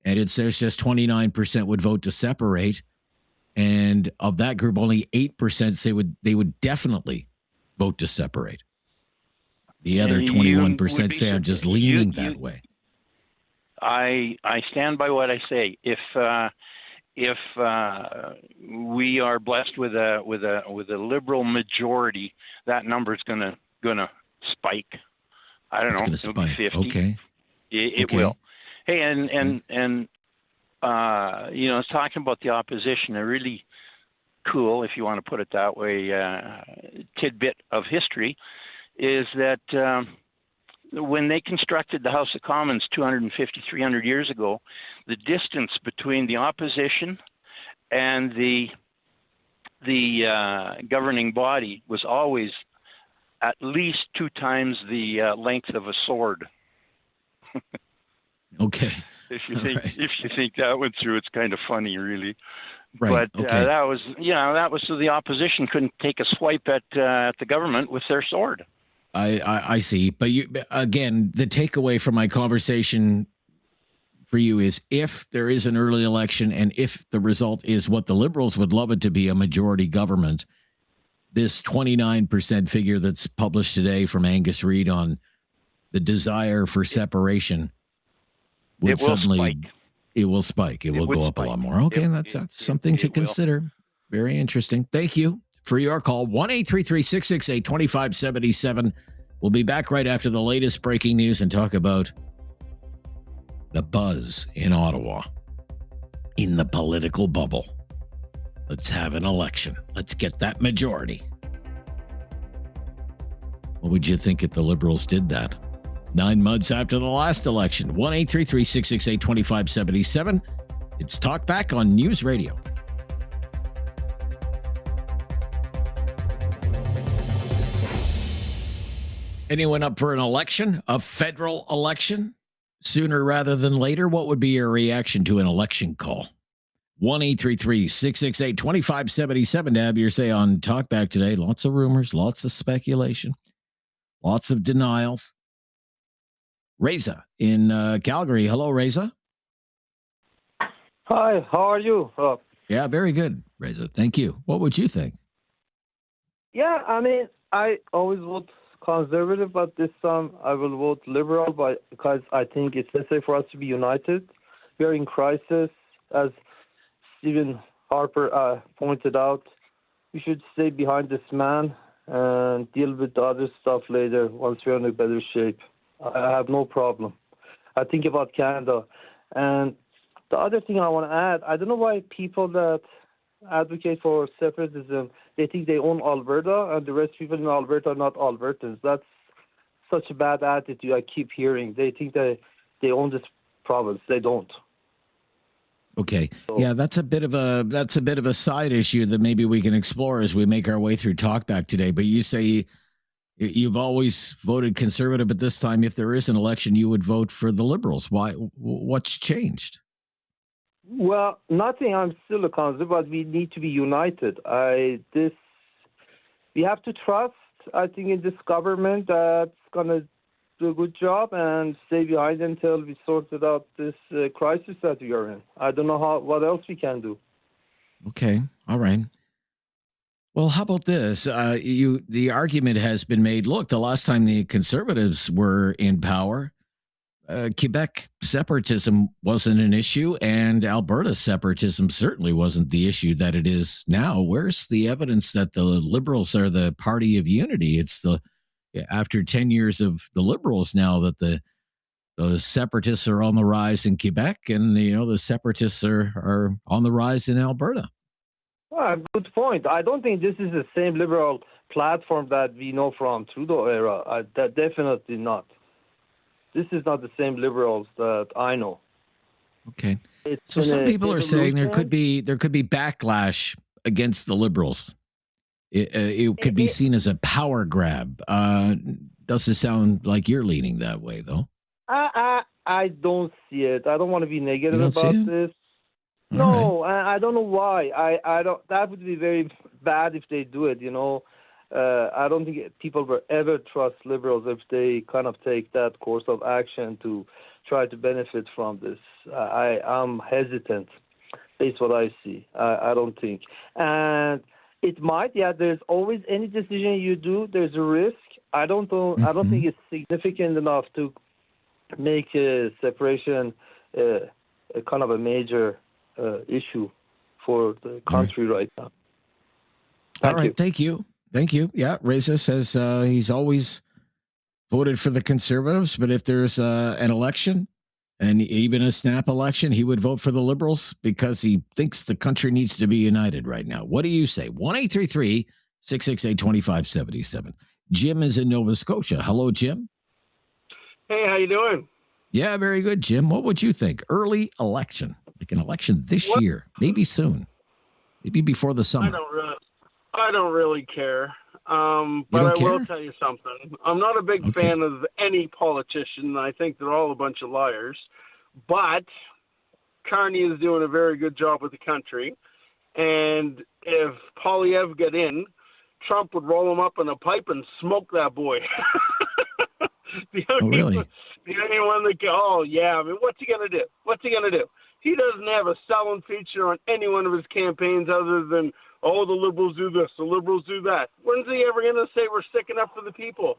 Speaker 1: And it says just 29% would vote to separate. And of that group, only 8% say they would definitely vote to separate. The other 21% say I'm just leaning that way.
Speaker 15: I stand by what I say. If we are blessed with a liberal majority, that number is gonna spike. I don't know.
Speaker 1: It's gonna spike.
Speaker 15: 50.
Speaker 1: Okay.
Speaker 15: It will. Hey, and you know, talking about the opposition, a really cool, if you want to put it that way, tidbit of history is that when they constructed the House of Commons 250, 300 years ago, the distance between the opposition and the governing body was always at least 2 times the length of a sword.
Speaker 1: Okay.
Speaker 15: If you think that went through, it's kind of funny, really.
Speaker 1: Right.
Speaker 15: But
Speaker 1: okay.
Speaker 15: that was so the opposition couldn't take a swipe at the government with their sword.
Speaker 1: I see. But again, the takeaway from my conversation for you is if there is an early election and if the result is what the Liberals would love it to be, a majority government, this 29% figure that's published today from Angus Reid on the desire for separation would it will spike. It will go up a lot more. Okay, that's something to consider. Very interesting. Thank you for your call. 1-833-668-2577. We'll be back right after the latest breaking news and talk about the buzz in Ottawa, in the political bubble. Let's have an election. Let's get that majority. What would you think if the Liberals did that? 9 months after the last election. 1-833-668-2577. It's Talkback on News Radio. Anyone up for an election, a federal election, sooner rather than later? What would be your reaction to an election call? 1-833-668-2577 to have your say on Talkback today. Lots of rumors, lots of speculation, lots of denials. Reza in Calgary. Hello, Reza.
Speaker 16: Hi, how are you?
Speaker 1: Yeah, very good, Reza. Thank you. What would you think?
Speaker 16: Yeah, I mean, I always vote conservative, but this time I will vote liberal because I think it's necessary for us to be united. We are in crisis, as Stephen Harper pointed out. We should stay behind this man and deal with the other stuff later once we're in a better shape. I have no problem. I think about Canada. And the other thing I want to add, I don't know why people that advocate for separatism, they think they own Alberta and the rest of people in Alberta are not Albertans. That's such a bad attitude I keep hearing. They think they own this province. They don't.
Speaker 1: Okay. Yeah, that's a bit of a side issue that maybe we can explore as we make our way through Talkback today. But you say you've always voted conservative, but this time, if there is an election, you would vote for the Liberals. Why? What's changed?
Speaker 16: Well, nothing. I'm still a conservative, but we need to be united. We have to trust, I think, in this government that's going to do a good job and stay behind until we sorted out this crisis that we are in. I don't know what else we can do.
Speaker 1: Okay. All right. Well, how about this? The argument has been made, look, the last time the Conservatives were in power, Quebec separatism wasn't an issue, and Alberta separatism certainly wasn't the issue that it is now. Where's the evidence that the Liberals are the party of unity? It's after 10 years of the Liberals now that the separatists are on the rise in Quebec, and the separatists are on the rise in Alberta.
Speaker 16: Well, good point. I don't think this is the same Liberal platform that we know from Trudeau era. That definitely not. This is not the same Liberals that I know.
Speaker 1: Okay. So some people are saying there could be backlash against the Liberals. It could be seen as a power grab. Doesn't sound like you're leaning that way, though.
Speaker 16: I don't see it. I don't want to be negative
Speaker 1: about
Speaker 16: this. No, right. I don't know why. I don't. That would be very bad if they do it. I don't think people will ever trust Liberals if they kind of take that course of action to try to benefit from this. I'm hesitant. That's what I see. I don't think. And it might, there's always any decision you do, there's a risk. I don't think it's significant enough to make a separation a kind of a major issue for the country right now.
Speaker 1: All right. Thank you. Yeah, Reza says he's always voted for the Conservatives, but if there's an election and even a snap election, he would vote for the Liberals because he thinks the country needs to be united right now. What do you say? 1-833-668-2577. Jim is in Nova Scotia. Hello, Jim.
Speaker 17: Hey, how you doing?
Speaker 1: Yeah, very good, Jim. What would you think? Early election, like an election this year, maybe soon, maybe before the summer.
Speaker 17: I don't really care. But I will tell you something. I'm not a big fan of any politician. I think they're all a bunch of liars. But Carney is doing a very good job with the country. And if Polytechnic get in, Trump would roll him up in a pipe and smoke that boy.
Speaker 1: Really?
Speaker 17: The only one that I mean, what's he going to do? He doesn't have a selling feature on any one of his campaigns other than, the Liberals do this, the Liberals do that. When's he ever going to say we're sticking up for the people?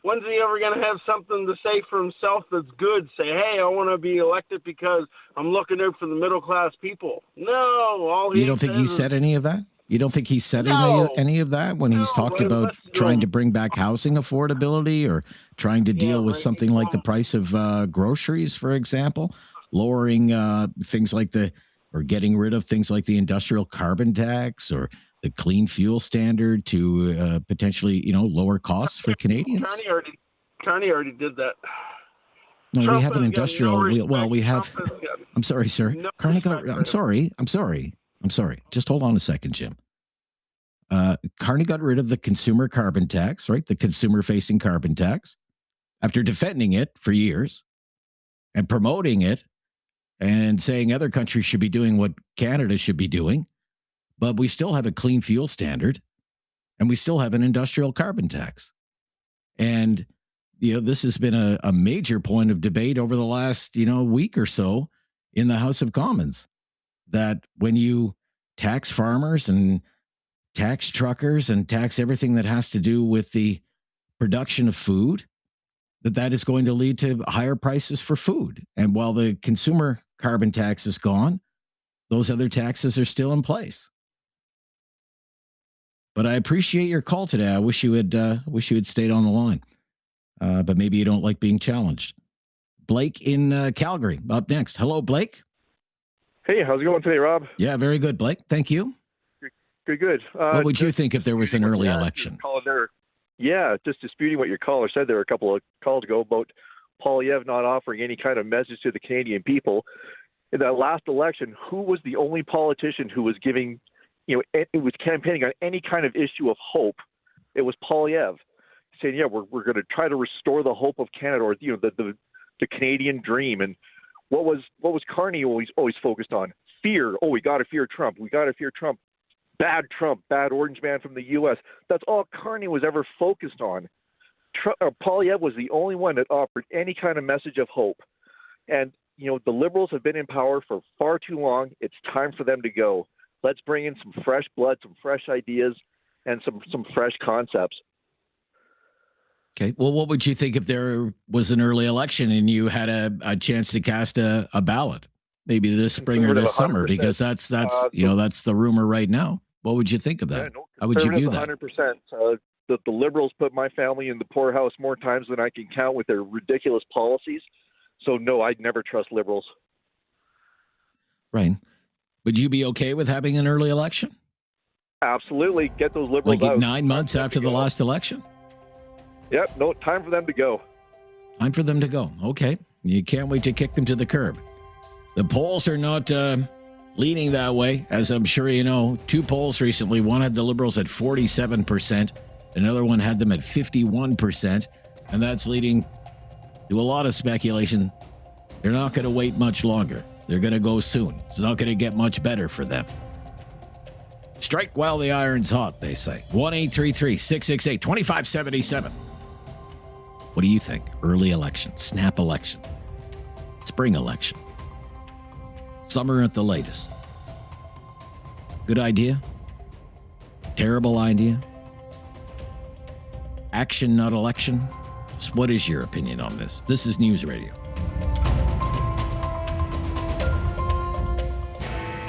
Speaker 17: When's he ever going to have something to say for himself that's good? Say, hey, I want to be elected because I'm looking out for the middle-class people. No.
Speaker 1: You don't think he said any of that? You don't think he said any of that when he's talked about trying to bring back housing affordability or trying to deal with something like the price of groceries, for example, lowering things like or getting rid of things like the industrial carbon tax or the clean fuel standard to potentially, lower costs for Canadians?
Speaker 17: Carney already did that.
Speaker 1: No,
Speaker 17: Trump
Speaker 1: we have an
Speaker 17: has got
Speaker 1: industrial.
Speaker 17: no respect.
Speaker 1: We have.
Speaker 17: Trump has got
Speaker 1: I'm sorry, sir.
Speaker 17: no
Speaker 1: Carney got.
Speaker 17: respect for
Speaker 1: I'm
Speaker 17: him.
Speaker 1: sorry. I'm sorry. Just hold on a second, Jim. Carney got rid of the consumer carbon tax, right? The consumer-facing carbon tax, after defending it for years and promoting it and saying other countries should be doing what Canada should be doing, but we still have a clean fuel standard, and we still have an industrial carbon tax. And this has been a major point of debate over the last week or so in the House of Commons, that when you tax farmers and tax truckers and tax everything that has to do with the production of food, that is going to lead to higher prices for food. And while the consumer carbon tax is gone, those other taxes are still in place. But I appreciate your call today. I wish you had stayed on the line. But maybe you don't like being challenged. Blake in Calgary up next. Hello, Blake.
Speaker 18: Hey, how's it going today, Rob?
Speaker 1: Yeah, very good, Blake. Thank you.
Speaker 18: Good.
Speaker 1: What would you think if there was an early election?
Speaker 18: Yeah, just disputing what your caller said there a couple of calls ago about Poilievre not offering any kind of message to the Canadian people. In that last election, who was the only politician who was giving, it was campaigning on any kind of issue of hope? It was Poilievre, saying, yeah, we're going to try to restore the hope of Canada, or the Canadian dream. And what was Carney always focused on? Fear. Oh, we got to fear Trump. We got to fear Trump. Trump, bad orange man from the U.S. That's all Carney was ever focused on. Poilievre was the only one that offered any kind of message of hope. And, the Liberals have been in power for far too long. It's time for them to go. Let's bring in some fresh blood, some fresh ideas, and some fresh concepts.
Speaker 1: Okay. Well, what would you think if there was an early election and you had a chance to cast a ballot, maybe this spring or this summer? Because that's the rumor right now. What would you think of that? How would you view that?
Speaker 18: 100%. The Liberals put my family in the poorhouse more times than I can count with their ridiculous policies. So no, I'd never trust Liberals.
Speaker 1: Right. Would you be okay with having an early election?
Speaker 18: Absolutely. Get those Liberals
Speaker 1: like
Speaker 18: out.
Speaker 1: 9 months after the last election?
Speaker 18: Yep. No, time for them to go.
Speaker 1: Time for them to go. Okay. You can't wait to kick them to the curb. The polls are not leaning that way, as I'm sure you know. Two polls recently. One had the Liberals at 47%. Another one had them at 51%. And that's leading to a lot of speculation. They're not going to wait much longer. They're going to go soon. It's not going to get much better for them. Strike while the iron's hot, they say. 1-833-668-2577. What do you think? Early election, snap election, spring election, summer at the latest. Good idea? Terrible idea? Action, not election? Just what is your opinion on this? This is News Radio.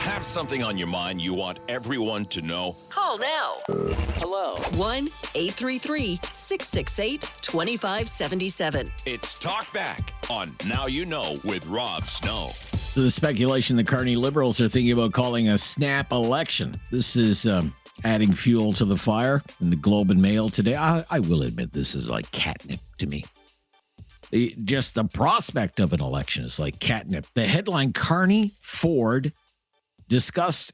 Speaker 2: Have something on your mind you want everyone to know?
Speaker 9: Call now.
Speaker 2: Hello.
Speaker 9: 1-833-668-2577.
Speaker 2: It's Talkback on Now You Know with Rob Snow.
Speaker 1: So the speculation the Carney Liberals are thinking about calling a snap election. This is adding fuel to the fire in the Globe and Mail today. I will admit this is like catnip to me. Just the prospect of an election is like catnip. The headline, Carney, Ford discussed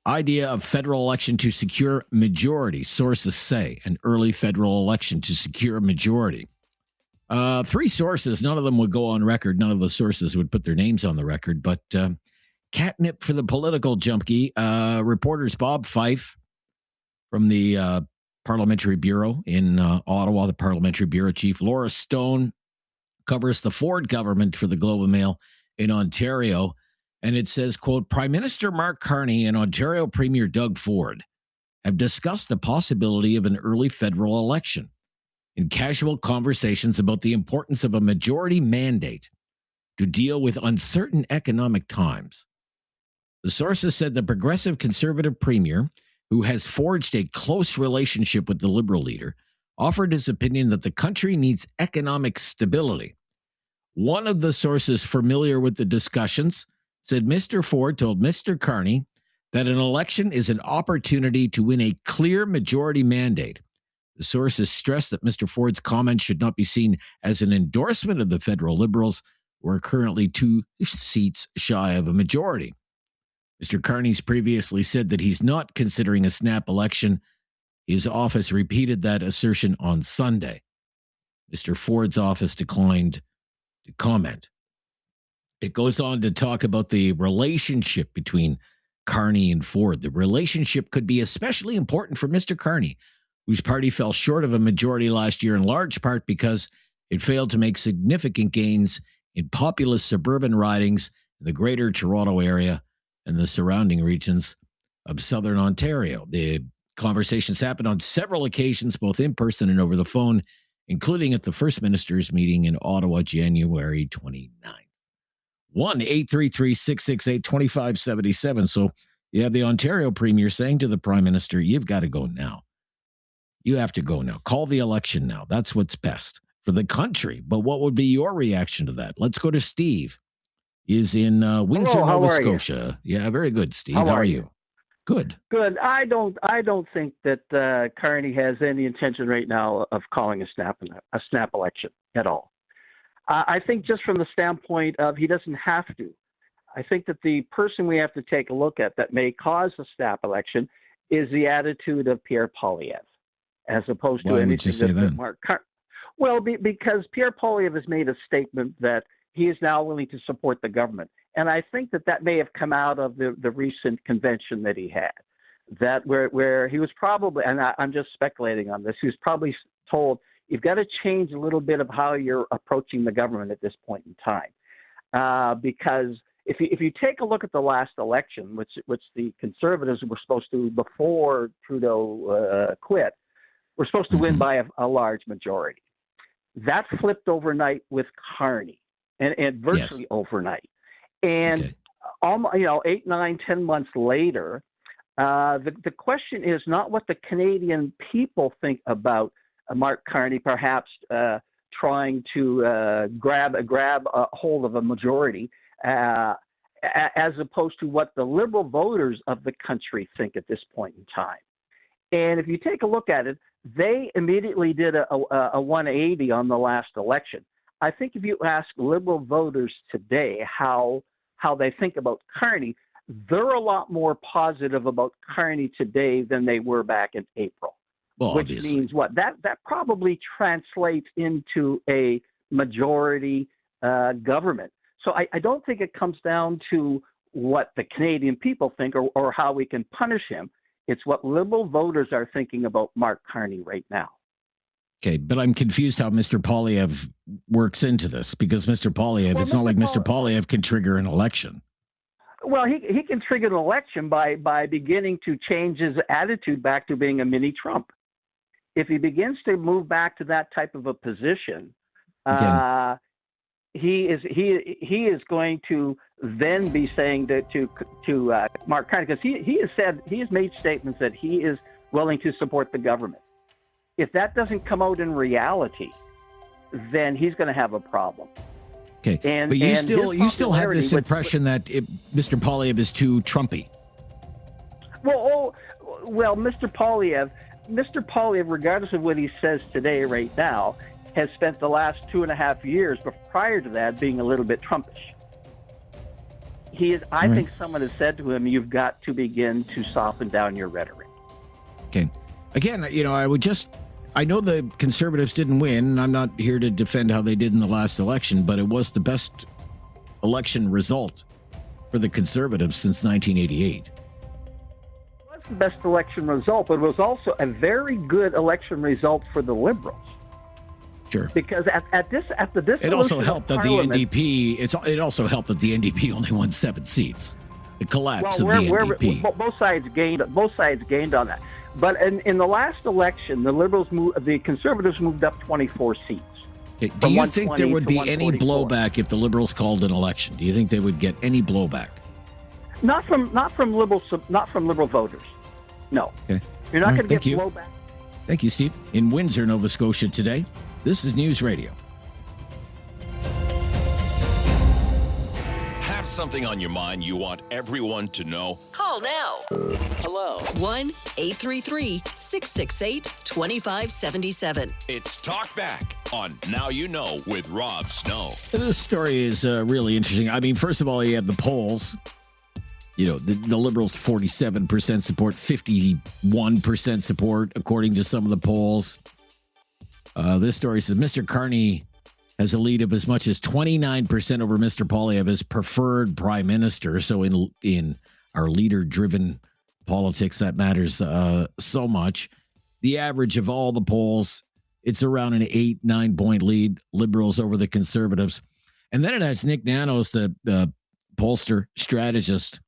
Speaker 1: idea of federal election to secure majority. Sources say an early federal election to secure a majority. Three sources, none of them would go on record. None of the sources would put their names on the record, but catnip for the political junkie. Reporters Bob Fife from the Parliamentary Bureau in Ottawa, the Parliamentary Bureau Chief. Laura Stone covers the Ford government for the Globe and Mail in Ontario. And it says, quote, Prime Minister Mark Carney and Ontario Premier Doug Ford have discussed the possibility of an early federal election in casual conversations about the importance of a majority mandate to deal with uncertain economic times. The sources said the progressive conservative premier, who has forged a close relationship with the Liberal leader, offered his opinion that the country needs economic stability. One of the sources familiar with the discussions said Mr. Ford told Mr. Carney that an election is an opportunity to win a clear majority mandate The sources stress that Mr. Ford's comments should not be seen as an endorsement of the federal Liberals, who are currently 2 seats shy of a majority. Mr. Carney's previously said that he's not considering a snap election. His office repeated that assertion on Sunday. Mr. Ford's office declined to comment. It goes on to talk about the relationship between Carney and Ford. The relationship could be especially important for Mr. Carney, whose party fell short of a majority last year in large part because it failed to make significant gains in populous suburban ridings in the greater Toronto area and the surrounding regions of southern Ontario. The conversations happened on several occasions, both in person and over the phone, including at the First Minister's meeting in Ottawa, January 29th. 1-833-668-2577. So you have the Ontario Premier saying to the Prime Minister, you've got to go now. You have to go now. Call the election now. That's what's best for the country. But what would be your reaction to that? Let's go to Steve. He's in Windsor, Nova Scotia. Yeah, very good, Steve. How are you? Good.
Speaker 19: Good. I don't think that Carney has any intention right now of calling a snap election at all. I think just from the standpoint of he doesn't have to. I think that the person we have to take a look at that may cause a snap election is the attitude of Pierre Poilievre, as opposed to anything
Speaker 1: would you say
Speaker 19: that Mark Carney. Well, because Pierre Poilievre has made a statement that he is now willing to support the government. And I think that may have come out of the recent convention that he had, that where he was probably, and I'm just speculating on this, he was probably told, you've got to change a little bit of how you're approaching the government at this point in time. Because if you take a look at the last election, which the Conservatives were supposed to, before Trudeau quit, were supposed to win by a large majority. That flipped overnight with Carney, and virtually overnight. And 8, 9, 10 months later, the question is not what the Canadian people think about Mark Carney perhaps trying to grab a hold of a majority, as opposed to what the Liberal voters of the country think at this point in time. And if you take a look at it, they immediately did a 180 on the last election. I think if you ask Liberal voters today how they think about Carney, they're a lot more positive about Carney today than they were back in April.
Speaker 1: Well,
Speaker 19: which
Speaker 1: obviously
Speaker 19: means what? That probably translates into a majority government. So I don't think it comes down to what the Canadian people think or how we can punish him. It's what Liberal voters are thinking about Mark Carney right now.
Speaker 1: Okay, but I'm confused how Mr. Poilievre works into this, because Mr. Poilievre, it's not like Mr. Poilievre can trigger an election.
Speaker 19: Well, he can trigger an election by beginning to change his attitude back to being a mini Trump. If he begins to move back to that type of a position, he is going to then be saying that to Mark Carney, because he has made statements that he is willing to support the government. If that doesn't come out in reality, then he's going to have a problem.
Speaker 1: Okay, but you still have this impression that Mr. Poilievre is too Trumpy.
Speaker 19: Well, Mr. Poilievre, regardless of what he says today, right now, has spent the last 2.5 years, but prior to that, being a little bit Trumpish. I think someone has said to him, "You've got to begin to soften down your rhetoric."
Speaker 1: Okay, again, I know the Conservatives didn't win. I'm not here to defend how they did in the last election, but it was the best election result for the Conservatives since 1988.
Speaker 19: It was the best election result, but it was also a very good election result for the Liberals.
Speaker 1: Sure.
Speaker 19: Because at the dissolution
Speaker 1: it also helped that the
Speaker 19: Parliament,
Speaker 1: NDP. It also helped that the NDP only won 7 seats. The collapse of the NDP.
Speaker 19: Both sides gained on that. But in the last election, the Conservatives moved up 24 seats.
Speaker 1: Okay. Do you think there would be any blowback if the Liberals called an election? Do you think they would get any blowback?
Speaker 19: Not from Liberal voters. No.
Speaker 1: Okay.
Speaker 19: You're not going to get blowback.
Speaker 1: Thank you, Steve. In Windsor, Nova Scotia today, this is News Radio.
Speaker 2: Have something on your mind you want everyone to know?
Speaker 9: Call Call now.
Speaker 2: Hello.
Speaker 9: 1-833-668-2577.
Speaker 2: It's Talkback on Now You Know with Rob Snow.
Speaker 1: This story is really interesting. I mean, first of all, you have the polls. You know, the Liberals 47% support, 51% support, according to some of the polls. This story says Mr. Carney has a lead of as much as 29% over Mr. Poilievre as preferred prime minister. So in our leader-driven politics, that matters so much. The average of all the polls, it's around an 8-9 point lead, Liberals over the Conservatives. And then it has Nick Nanos, the pollster strategist.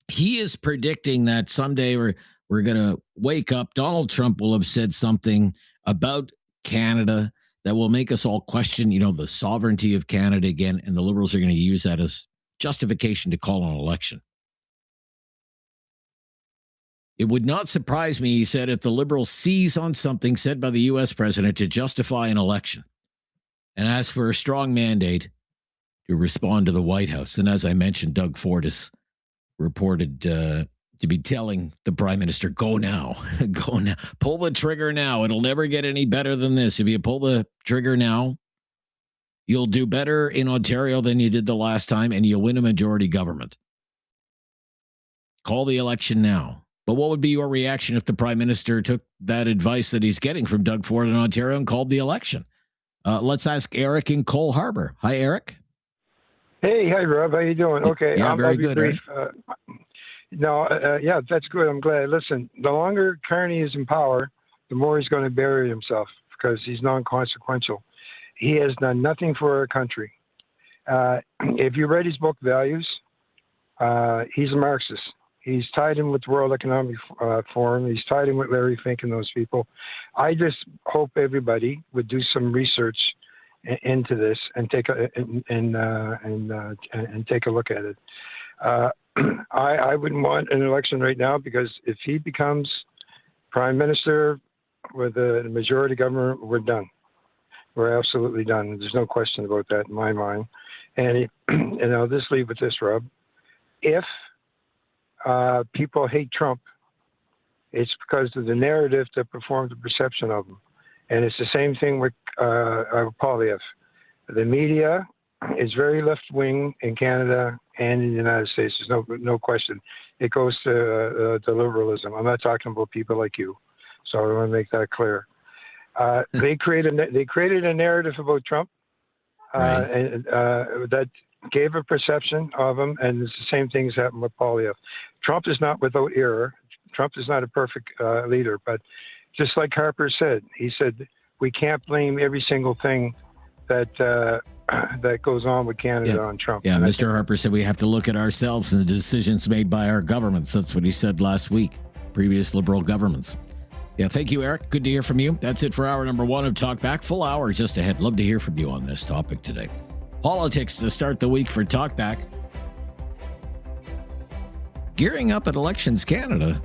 Speaker 1: He is predicting that someday we're going to wake up. Donald Trump will have said something about Canada that will make us all question, the sovereignty of Canada again. And the Liberals are going to use that as justification to call an election. It would not surprise me, he said, if the Liberals seize on something said by the U.S. president to justify an election and ask for a strong mandate to respond to the White House. And as I mentioned, Doug Ford is reported to be telling the prime minister, go now, go now, pull the trigger now. It'll never get any better than this. If you pull the trigger now, you'll do better in Ontario than you did the last time, and you'll win a majority government. Call the election now. But what would be your reaction if the prime minister took that advice that he's getting from Doug Ford in Ontario and called the election? Let's ask Eric in Cole Harbour. Hi, Eric.
Speaker 20: Hey, hi, Rob. How you doing? Okay,
Speaker 1: yeah, very
Speaker 20: I'll be
Speaker 1: good.
Speaker 20: brief. Yeah, that's good. I'm glad. Listen, the longer Carney is in power, the more he's going to bury himself because he's non-consequential. He has done nothing for our country. If you read his book, Values, he's a Marxist. He's tied in with the World Economic Forum. He's tied in with Larry Fink and those people. I just hope everybody would do some research into this and take a look at it. I wouldn't want an election right now because if he becomes prime minister with a majority government, we're done. We're absolutely done. There's no question about that in my mind. And I'll just leave with this, Rob. If people hate Trump, it's because of the narrative that performed the perception of him. And it's the same thing with Poilievre. The media is very left-wing in Canada and in the United States. There's no question. It goes to liberalism. I'm not talking about people like you. So I want to make that clear. They created a narrative about Trump and that gave a perception of him, and it's the same things happened with Poilievre. Trump is not without error. Trump is not a perfect leader, but just like Harper said, he said we can't blame every single thing that goes on with Canada on Trump.
Speaker 1: Yeah,
Speaker 20: and
Speaker 1: Mr. Harper said we have to look at ourselves and the decisions made by our governments. That's what he said last week, previous Liberal governments. Yeah, thank you, Eric. Good to hear from you. That's it for hour number 1 of Talkback. Full hour just ahead. Love to hear from you on this topic today. Politics to start the week for Talkback. Gearing up at Elections Canada.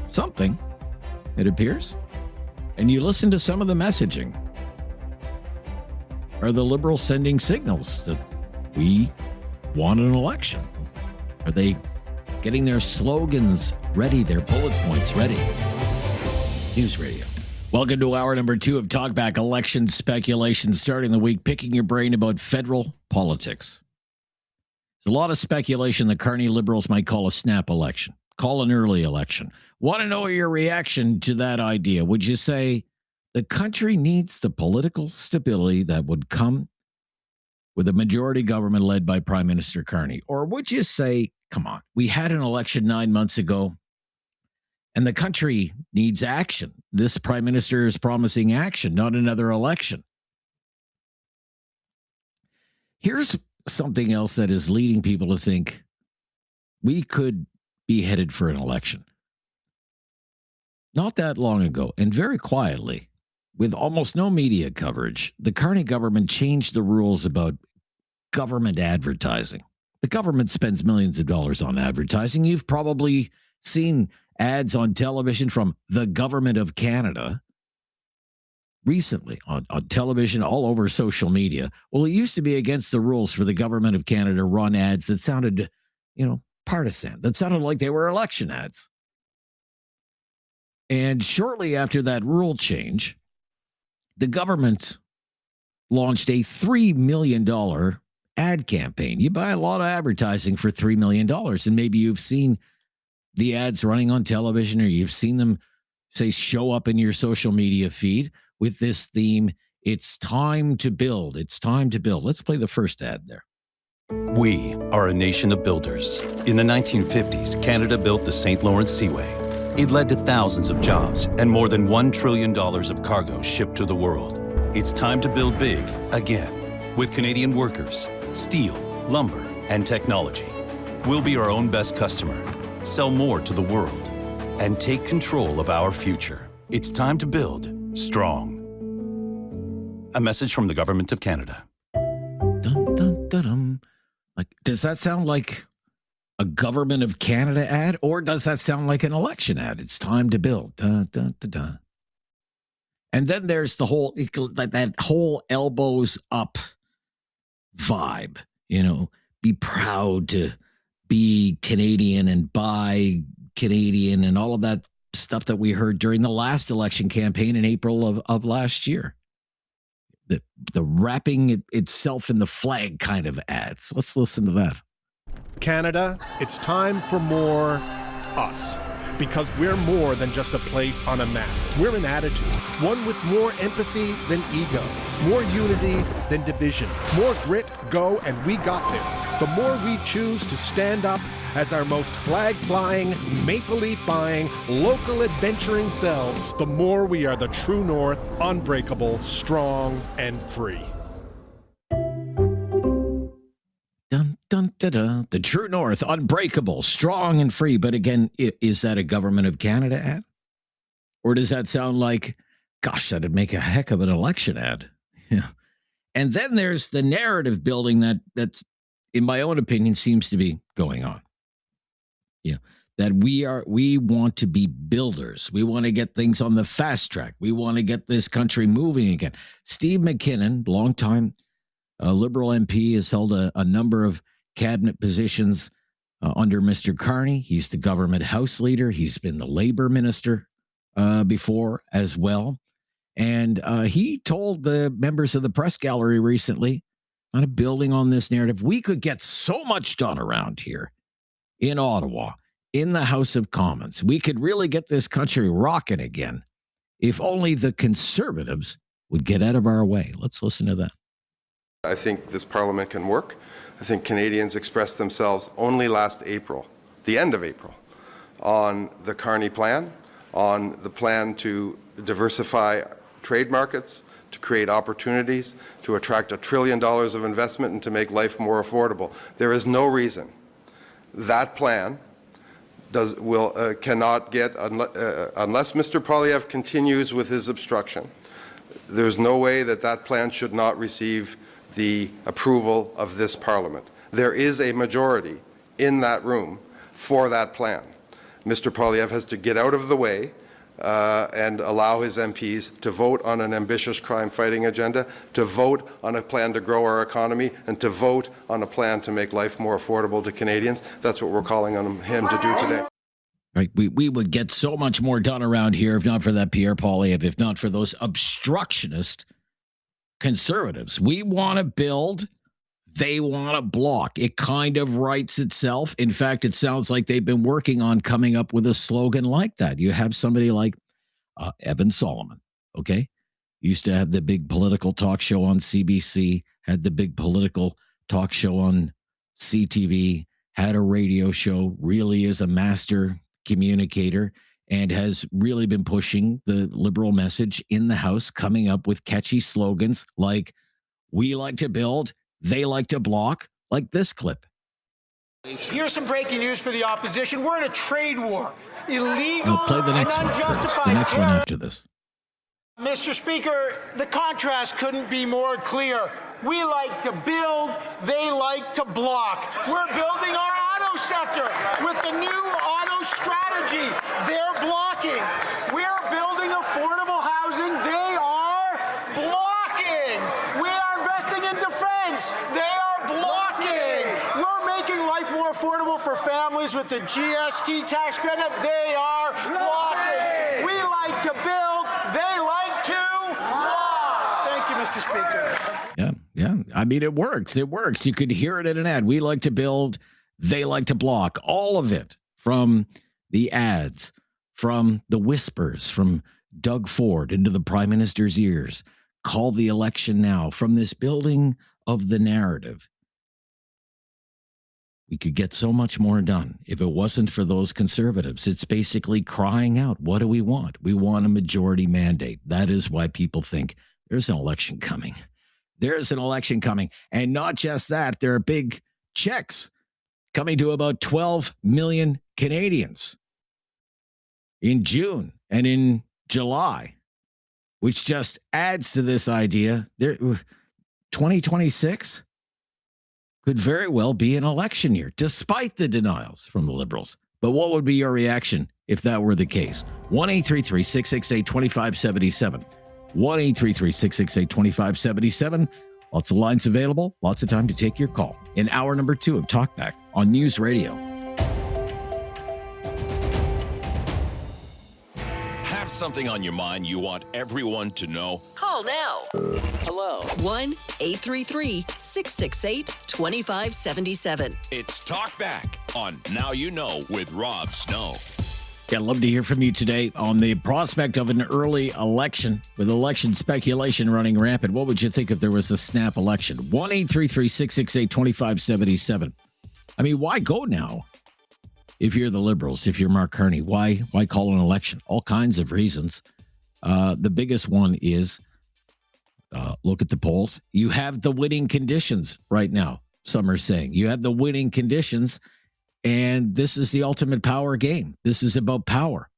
Speaker 1: Something, it appears. And you listen to some of the messaging. Are the Liberals sending signals that we want an election? Are they getting their slogans ready, their bullet points ready? News Radio. Welcome to hour number 2 of Talkback, election speculation, starting the week, picking your brain about federal politics. There's a lot of speculation the Carney Liberals might call a snap election, call an early election. Want to know your reaction to that idea? Would you say the country needs the political stability that would come with a majority government led by Prime Minister Carney? Or would you say, come on, we had an election 9 months ago, and the country needs action. This prime minister is promising action, not another election. Here's something else that is leading people to think we could be headed for an election. Not that long ago, and very quietly, with almost no media coverage, the Carney government changed the rules about government advertising. The government spends millions of dollars on advertising. You've probably seen ads on television from the government of Canada recently on television, all over social media. Well, it used to be against the rules for the government of Canada to run ads that sounded, partisan, that sounded like they were election ads. And shortly after that rule change, the government launched a $3 million ad campaign. You buy a lot of advertising for $3 million, and maybe you've seen the ads running on television, or you've seen them, say, show up in your social media feed with this theme. It's time to build. It's time to build. Let's play the first ad there.
Speaker 6: We are a nation of builders. In the 1950s, Canada built the St. Lawrence Seaway. It led to thousands of jobs and more than $1 trillion of cargo shipped to the world. It's time to build big again with Canadian workers, steel, lumber, and technology. We'll be our own best customer, sell more to the world, and take control of our future. It's time to build strong. A message from the Government of Canada.
Speaker 1: Dun, dun, dun, dun. Like, does that sound like a Government of Canada ad, or does that sound like an election ad? It's time to build. Dun, dun, dun, dun. And then there's the whole, that whole elbows up vibe, be proud to be Canadian and buy Canadian and all of that stuff that we heard during the last election campaign in April of last year. The wrapping itself in the flag kind of ads. Let's listen to that.
Speaker 7: Canada, it's time for more us. Because we're more than just a place on a map. We're an attitude, one with more empathy than ego, more unity than division, more grit, go, and we got this. The more we choose to stand up as our most flag-flying, maple leaf-buying, local adventuring selves, the more we are the true north, unbreakable, strong, and free.
Speaker 1: Dun, dun, dun, dun. The true north, unbreakable, strong, and free. But again, is that a Government of Canada ad? Or does that sound like, gosh, that'd make a heck of an election ad? Yeah. And then there's the narrative building that's, in my own opinion, seems to be going on. Yeah. That we want to be builders. We want to get things on the fast track. We want to get this country moving again. Steve McKinnon, longtime Liberal MP, has held a number of cabinet positions under Mr. Carney. He's the government House leader. He's been the labor minister before as well. And he told the members of the press gallery recently, kind of building on this narrative, we could get so much done around here in Ottawa, in the House of Commons. We could really get this country rocking again if only the Conservatives would get out of our way. Let's listen to that.
Speaker 8: I think this Parliament can work. I think Canadians expressed themselves only last April, the end of April, on the Carney plan, on the plan to diversify trade markets, to create opportunities, to attract $1 trillion of investment, and to make life more affordable. There is no reason that plan cannot get, unless Mr. Polytechnic continues with his obstruction, there's no way that plan should not receive the approval of this Parliament. There is a majority in that room for that plan. Mr. Polytechnic has to get out of the way and allow his MPs to vote on an ambitious crime-fighting agenda, to vote on a plan to grow our economy, and to vote on a plan to make life more affordable to Canadians. That's what we're calling on him to do today.
Speaker 1: Right, we would get so much more done around here if not for that Pierre Poilievre, if not for those obstructionist Conservatives. We want to build, they want to block. It kind of writes itself. In fact, it sounds like they've been working on coming up with a slogan like that. You have somebody like Evan Solomon, okay? Used to have the big political talk show on CBC, had the big political talk show on CTV, had a radio show, really is a master communicator, and has really been pushing the Liberal message in the House, coming up with catchy slogans like, we like to build, they like to block, like this clip.
Speaker 3: Here's some breaking news for the opposition. We're in a trade war. Illegal
Speaker 1: I'll play the next
Speaker 3: and
Speaker 1: one first.
Speaker 3: unjustified
Speaker 1: The next one
Speaker 3: tariffs.
Speaker 1: after this.
Speaker 3: Mr. Speaker, the contrast couldn't be more clear. We like to build, they like to block. We're building our auto sector with the new auto strategy. They're blocking. We're building affordable housing. They are blocking. We are investing in defense. They are blocking. We're making life more affordable affordable for families with the GST tax credit, they are blocking. We like to build, they like to block. Thank you, Mr. Speaker.
Speaker 1: Yeah. I mean, it works. It works. You could hear it in an ad. We like to build, they like to block. All of it, from the ads, from the whispers, from Doug Ford into the Prime Minister's ears. Call the election now. From this building of the narrative, we could get so much more done if it wasn't for those conservatives. It's basically crying out, what do we want? We want a majority mandate. That is why people think there's an election coming. There's an election coming. And not just that, there are big checks coming to about 12 million Canadians in June and in July, which just adds to this idea. 2026 could very well be an election year, despite the denials from the Liberals. But what would be your reaction if that were the case? 1-833-668-2577. 1-833-668-2577. Lots of lines available. Lots of time to take your call. In hour number 2 of Talkback on News Radio.
Speaker 2: Have something on your mind you want everyone to know?
Speaker 9: Call now.
Speaker 2: Hello.
Speaker 9: 1-833-668-2577.
Speaker 2: It's Talkback on Now You Know with Rob Snow.
Speaker 1: Yeah, I'd love to hear from you today on the prospect of an early election with election speculation running rampant. What would you think if there was a snap election? 1-833-668-2577. I mean, why go now? If you're the Liberals, if you're Mark Carney, why call an election? All kinds of reasons. The biggest one is, look at the polls. You have the winning conditions right now, some are saying. You have the winning conditions, and this is the ultimate power game. This is about power.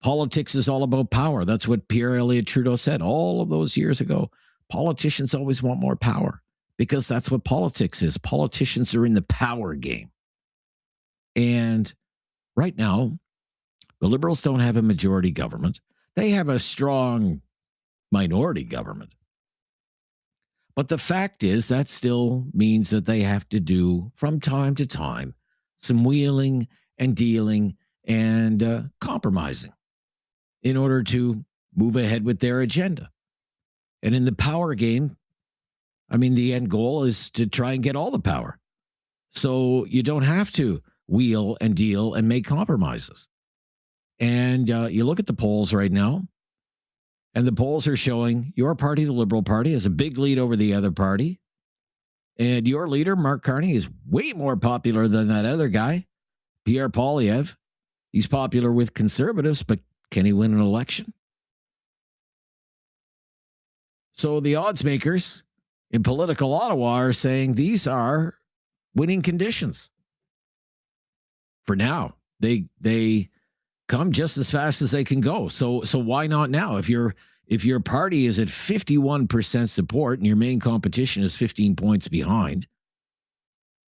Speaker 1: Politics is all about power. That's what Pierre Elliott Trudeau said all of those years ago. Politicians always want more power because that's what politics is. Politicians are in the power game. And right now, the Liberals don't have a majority government. They have a strong minority government. But the fact is that still means that they have to do, from time to time, some wheeling and dealing and compromising in order to move ahead with their agenda. And in the power game, I mean, the end goal is to try and get all the power. So you don't have to wheel and deal and make compromises. And you look at the polls right now, and the polls are showing your party, the Liberal Party, has a big lead over the other party. And your leader, Mark Carney, is way more popular than that other guy, Pierre Poilievre. He's popular with conservatives, but can he win an election? So the odds makers in political Ottawa are saying these are winning conditions. For now, they come just as fast as they can go. So why not now? If your party is at 51% support and your main competition is 15 points behind,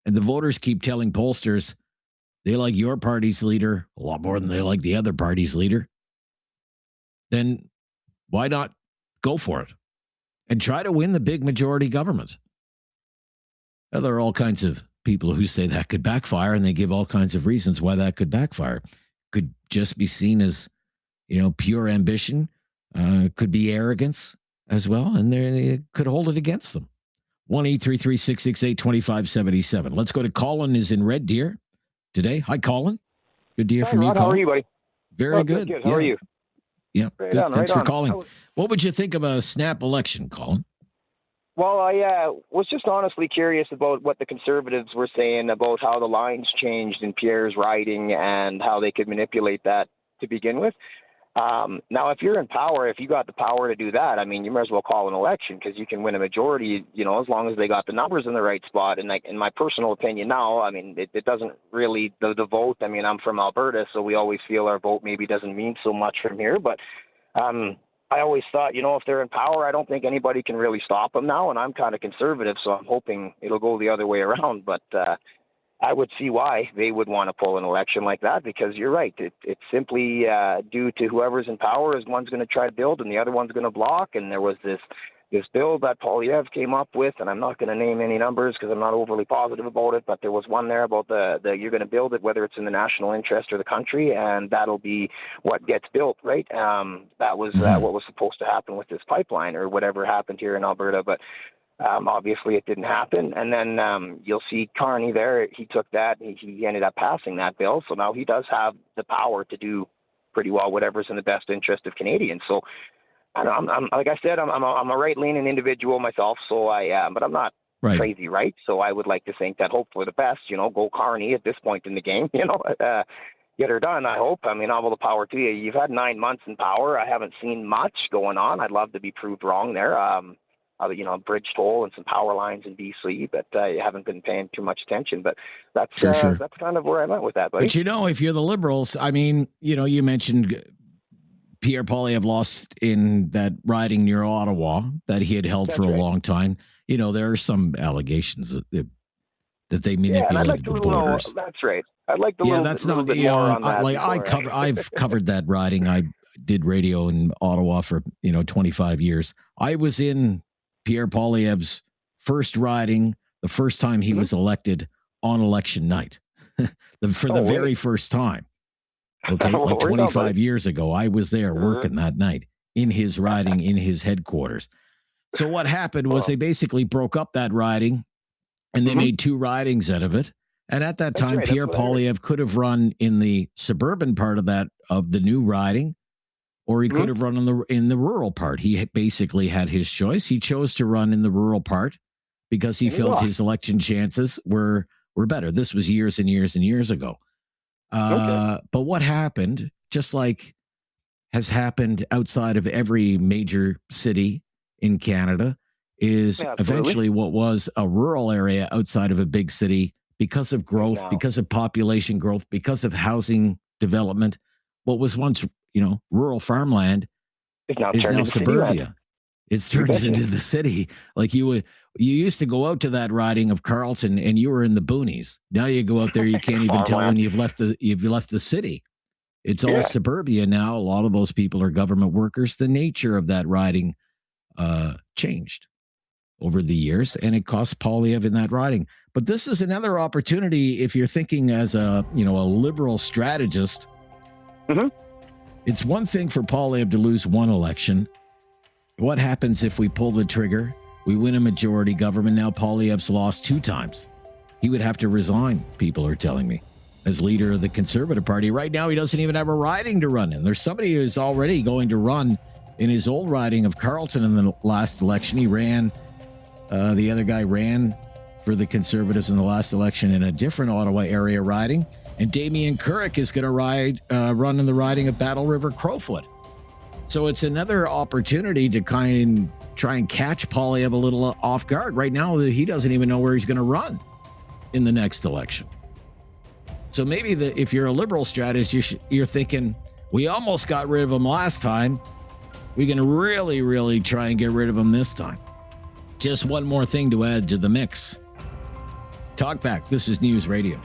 Speaker 1: and the voters keep telling pollsters they like your party's leader a lot more than they like the other party's leader, then why not go for it and try to win the big majority government? Now, there are all kinds of people who say that could backfire, and they give all kinds of reasons why that could backfire. Could just be seen as, pure ambition. Could be arrogance as well, and they could hold it against them. 1-833-668-2577. Let's go to Colin, is in Red Deer today. Hi, Colin. Good to hear from you, Colin.
Speaker 21: How are you, buddy?
Speaker 1: Very good.
Speaker 21: Good. How are you?
Speaker 1: Yeah,
Speaker 21: right
Speaker 1: good.
Speaker 21: On,
Speaker 1: Thanks
Speaker 21: right
Speaker 1: for calling.
Speaker 21: on.
Speaker 1: What would you think of a snap election, Colin?
Speaker 21: Well, I was just honestly curious about what the Conservatives were saying about how the lines changed in Pierre's riding and how they could manipulate that to begin with. Now, if you're in power, if you got the power to do that, I mean, you might as well call an election because you can win a majority, as long as they got the numbers in the right spot. And in my personal opinion now, I mean, it doesn't really, the vote, I mean, I'm from Alberta, so we always feel our vote maybe doesn't mean so much from here. But I always thought, if they're in power, I don't think anybody can really stop them now. And I'm kind of conservative, so I'm hoping it'll go the other way around. But I would see why they would want to pull an election like that, because you're right. It's simply due to whoever's in power is one's going to try to build and the other one's going to block. And there was this this bill that Polytechnic came up with, and I'm not going to name any numbers because I'm not overly positive about it, but there was one there about the you're going to build it whether it's in the national interest or the country, and that'll be what gets built, right? That was what was supposed to happen with this pipeline or whatever happened here in Alberta, but obviously it didn't happen. And then you'll see Carney there. He took that, and he ended up passing that bill, so now he does have the power to do pretty well whatever's in the best interest of Canadians. So I'm like I said, I'm a right-leaning individual myself, so but I'm not crazy right. So I would like to think that hope for the best, go Carney at this point in the game, get her done, I hope. I mean, all the power to you. You've had 9 months in power. I haven't seen much going on. I'd love to be proved wrong there. Bridge toll and some power lines in BC, but you haven't been paying too much attention. But that's that's kind of where I'm at with that, buddy.
Speaker 1: But if you're the Liberals, I mean, you mentioned Pierre Poilievre lost in that riding near Ottawa that he had held for a long time. There are some allegations that they manipulated the borders.
Speaker 21: That's right. I'd like to little bit more on that.
Speaker 1: I've covered that riding. I did radio in Ottawa for 25 years. I was in Pierre Poilievre's first riding, the first time he was elected on election night, for the very first time. Okay, like 25 years ago, I was there working that night in his riding, in his headquarters. So what happened was they basically broke up that riding, and they made 2 ridings out of it. And at that time, Pierre Poilievre could have run in the suburban part of the new riding, or he could have run in the rural part. He basically had his choice. He chose to run in the rural part because he felt his election chances were better. This was years and years and years ago. But what happened, just like has happened outside of every major city in Canada, is eventually what was a rural area outside of a big city, because of growth, because of population growth, because of housing development, what was once, rural farmland is now suburbia. It's turned into the city. Like you used to go out to that riding of Carleton and you were in the boonies. Now you go out there, you can't even tell when you've left the city. It's all suburbia now. A lot of those people are government workers. The nature of that riding changed over the years, and it cost Poilievre in that riding. But this is another opportunity if you're thinking as a liberal strategist. It's one thing for Poilievre to lose one election. What happens if we pull the trigger? We win a majority government. Now Poilievre's lost 2 times. He would have to resign, people are telling me, as leader of the Conservative Party. Right now, he doesn't even have a riding to run in. There's somebody who's already going to run in his old riding of Carleton in the last election. He ran, the other guy ran for the Conservatives in the last election in a different Ottawa area riding. And Damien Currick is going to run in the riding of Battle River Crowfoot. So it's another opportunity to try and catch Poilievre a little off guard. Right now, he doesn't even know where he's going to run in the next election. So maybe if you're a liberal strategist, you're thinking, we almost got rid of him last time. We're going to really, really try and get rid of him this time. Just one more thing to add to the mix. Talkback, this is News Radio.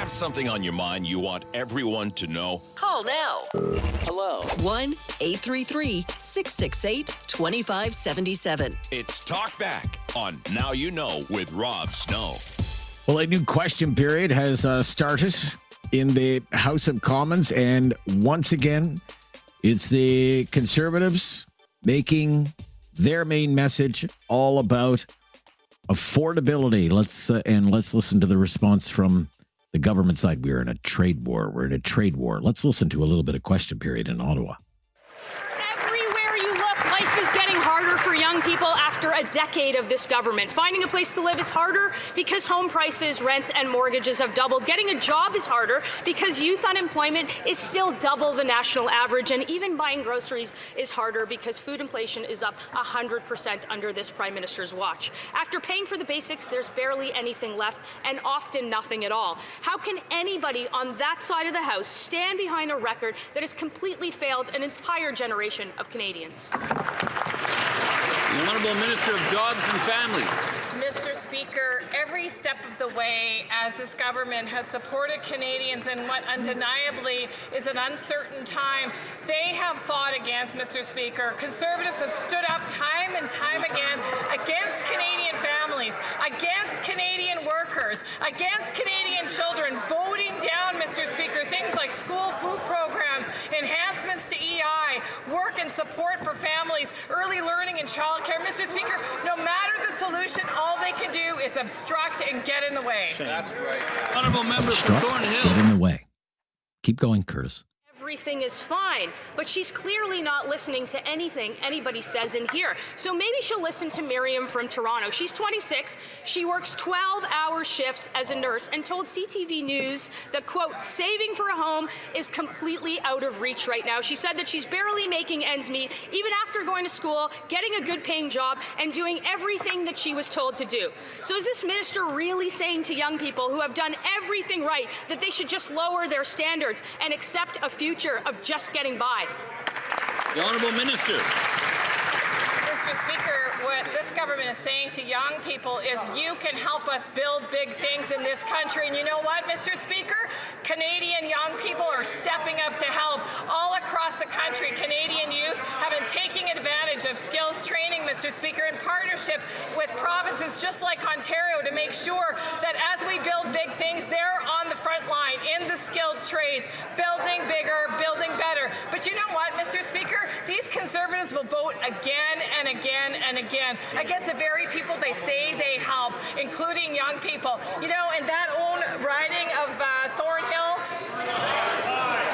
Speaker 2: Something on your mind you want everyone to know?
Speaker 9: Call now.
Speaker 4: Hello.
Speaker 9: 1-833-668-2577.
Speaker 2: It's Talkback on Now You Know with Rob Snow.
Speaker 1: Well, a new question period has started in the House of Commons, and once again, it's the Conservatives making their main message all about affordability. Let's listen to the response from the government side. We're in a trade war. Let's listen to a little bit of question period in Ottawa.
Speaker 22: Everywhere you look, life is getting harder for young people after a decade of this government. Finding a place to live is harder because home prices, rents, and mortgages have doubled. Getting a job is harder because youth unemployment is still double the national average. And even buying groceries is harder because food inflation is up 100% under this Prime Minister's watch. After paying for the basics, there's barely anything left, and often nothing at all. How can anybody on that side of the House stand behind a record that has completely failed an entire generation of Canadians?
Speaker 23: The Honourable Minister of Jobs and Families.
Speaker 22: Mr. Speaker.
Speaker 4: Speaker, every step of the way as this government has supported Canadians in what undeniably is an uncertain time, they have fought against, Mr. Speaker. Conservatives have stood up time and time again against Canadian families, against Canadian workers, against Canadian children, voting down, Mr. Speaker, things like school food programs, enhancements to EI, work and support for families, early learning and childcare. Mr. Speaker, no matter the solution, all they can do is obstruct and get in the way.
Speaker 5: That's right. Honourable member for
Speaker 1: Obstruct,
Speaker 5: Thornhill.
Speaker 1: get in the way. Keep going, Curtis.
Speaker 22: Everything is fine, but she's clearly not listening to anything anybody says in here. So maybe she'll listen to Miriam from Toronto. She's 26. She works 12-hour shifts as a nurse and told CTV News that, quote, saving for a home is completely out of reach right now. She said that she's barely making ends meet, even after going to school, getting a good paying job, and doing everything that she was told to do. So is this minister really saying to young people who have done everything right that they should just lower their standards and accept a future of just getting by?
Speaker 5: The Honourable Minister.
Speaker 4: Mr. Speaker, what this government is saying to young people is you can help us build big things in this country. And you know what, Mr. Speaker? Canadian young people are stepping up to help. All across the country, Canadian youth have been taking advantage of skills training, Mr. Speaker, in partnership with provinces just like Ontario to make sure that as we build big things, they're on the front line in the skilled trades, building bigger, building better. But you know what, Mr. Speaker? These Conservatives will vote again and again and again against the very people they say they help, including young people. You know, in that own riding of Thornhill.